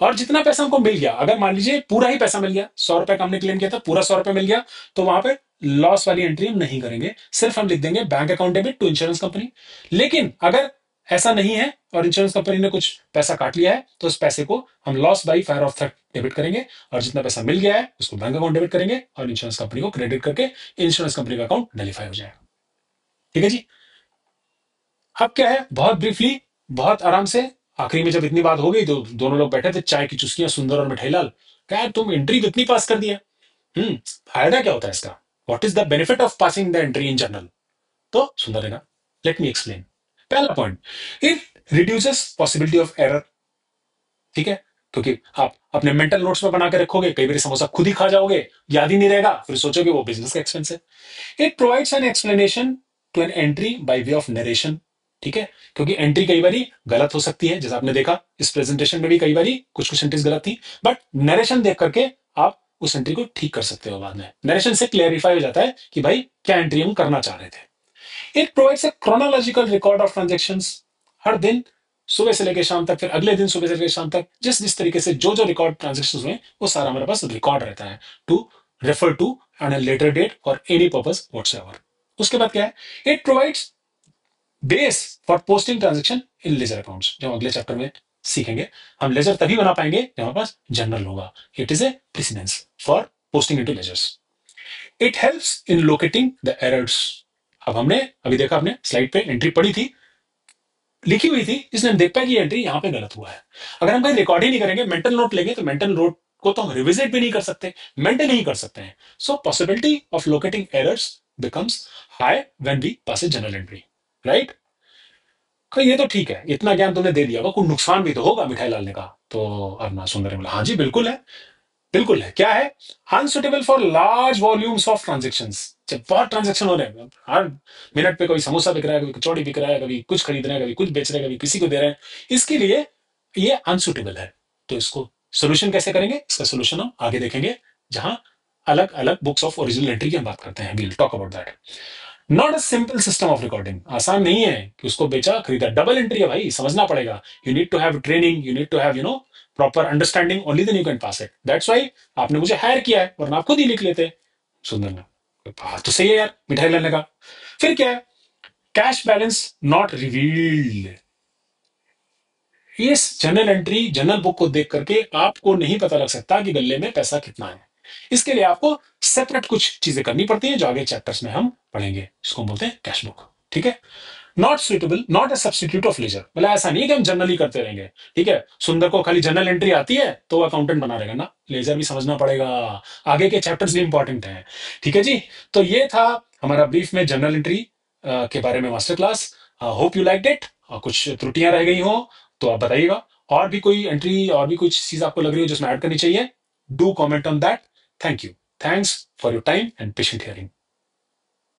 और जितना पैसा हमको मिल गया, अगर मान लीजिए पूरा ही पैसा मिल गया, 100 रुपए का हमने क्लेम किया था, पूरा 100 रुपए मिल गया, तो वहां पे लॉस वाली एंट्री हम नहीं करेंगे, सिर्फ हम लिख देंगे bank account debit to insurance company. लेकिन अगर ऐसा नहीं है और इंश्योरेंस कंपनी ने कुछ पैसा काट लिया है तो उस पैसे को हम loss by fire of theft debit करेंगे, और जितना पैसा मिल गया है उसको बैंक अकाउंट डेबिट करेंगे और इंश्योरेंस कंपनी को क्रेडिट करके इंश्योरेंस कंपनी का अकाउंट नलीफाई हो जाएगा। ठीक है जी। अब क्या है, बहुत ब्रीफली, बहुत आराम से, आखिरी में जब इतनी बात हो गई तो दोनों लोग बैठे थे, चाय की चुस्कियां, सुंदर और मिठाईलाल, क्या यार तुम एंट्री कितनी पास कर दिया। फायदा क्या होता है इसका, what is the benefit of passing the entry in general. तो सुंदर है ना, लेट मी एक्सप्लेन। पहला point, it reduces possibility of error. ठीक है, क्योंकि आप अपने मेंटल नोट्स में बना के रखोगे, कई बार समोसा खुद ही खा जाओगे, याद ही नहीं रहेगा, फिर सोचोगे वो बिजनेस का एक्सपेंस है। It provides an explanation to an entry by way of narration. ठीक है, क्योंकि एंट्री कई बारी गलत हो सकती है, जैसा आपने देखा इस प्रेजेंटेशन में भी कई बारी कुछ कुछ एंट्रीज गलत थी, बट नरेशन देख करके आप उस एंट्री को ठीक कर सकते हो बाद में। नरेशन से क्लियरिफाई हो जाता है कि भाई क्या एंट्री हम करना चाह रहे थे। It provides a chronological record of transactions. हर दिन सुबह से लेकर शाम तक, फिर अगले दिन सुबह से लेकर शाम तक, जिस जिस तरीके से जो जो रिकॉर्ड ट्रांजेक्शन हुए वो सारा हमारे पास रिकॉर्ड रहता है, to refer to on a later date for any purpose whatsoever. उसके बाद क्या है, it provides base for posting transaction in ledger accounts, जो अगले चैप्टर में सीखेंगे। हम लेजर तभी बना पाएंगे जब हमारे पास जनरल होगा। It is a precedence for posting into ledgers. It helps in locating the errors. अब हमने अभी देखा, आपने स्लाइड पे एंट्री पढ़ी थी, लिखी हुई थी, इसलिए हम देख पाए कि ये एंट्री यहाँ पे गलत हुआ है। अगर हम कहीं रिकॉर्ड ही नहीं करेंगे, मेंटल नोट लेंगे, तो मेंटल नोट को तो हम रिविजिट भी नहीं कर सकते, मेंटेन नहीं कर सकते हैं। So possibility of locating errors becomes high when we pass a journal entry, right. ये तो ठीक है, इतना ज्ञान तुमने दे दिया, कोई नुकसान भी तो होगा, मिठाई लाल ने कहा। तो अर्ना सुंदर ने बोला हाँ जी बिल्कुल है, बिल्कुल है। क्या है, unsuitable for large volumes of transactions. जब बहुत ट्रांजेक्शन हो रहे हैं, हर मिनट पे कोई समोसा बिक रहा है, कभी कचौड़ी बिक रहा है, कभी कुछ खरीद रहे हैं, कभी कुछ बेच रहे हैं, कभी किसी को दे रहे हैं, इसके लिए ये अनसुटेबल है। तो इसको सोल्यूशन कैसे करेंगे, इसका सोल्यूशन हम आगे देखेंगे, जहां अलग अलग बुक्स ऑफ ओरिजिनल एंट्री की हम बात करते हैं। We'll talk about that. Not a simple system of recording, आसान नहीं है कि उसको बेचा खरीदा, डबल एंट्री है भाई, समझना पड़ेगा। You need to have training, you need to have proper understanding, only then you can pass it. That's why आपने मुझे हायर किया है, वरना आप खुद ही लिख लेते। सुंदर ने, बात तो सही है यार, मिठाई लाने का। फिर क्या है, कैश बैलेंस नॉट रिवील्ड। इस जर्नल एंट्री, जर्नल बुक को देख करके आपको नहीं पता लग सकता कि गले में पैसा कितना है। इसके लिए आपको सेपरेट कुछ चीजें करनी पड़ती है, जो आगे चैप्टर्स में हम पढ़ेंगे, इसको बोलते हैं कैश बुक। ठीक है, not suitable, not a substitute of ledger. मतलब ऐसा नहीं है कि हम जनरली करते रहेंगे। ठीक है, सुंदर को खाली जनरल एंट्री आती है तो वो अकाउंटेंट बना रहेगा ना, लेजर भी समझना पड़ेगा, आगे के चैप्टर्स भी इंपॉर्टेंट हैं। ठीक है जी, तो ये था हमारा ब्रीफ में जनरल एंट्री के बारे में master class. Hope you like it. कुछ त्रुटियां रह गई हो तो आप बताइएगा, और भी कोई एंट्री और भी कुछ चीज आपको लग रही हो जिसमें ऐड करनी चाहिए, do comment on that. Thank you, thanks for your time and patient hearing.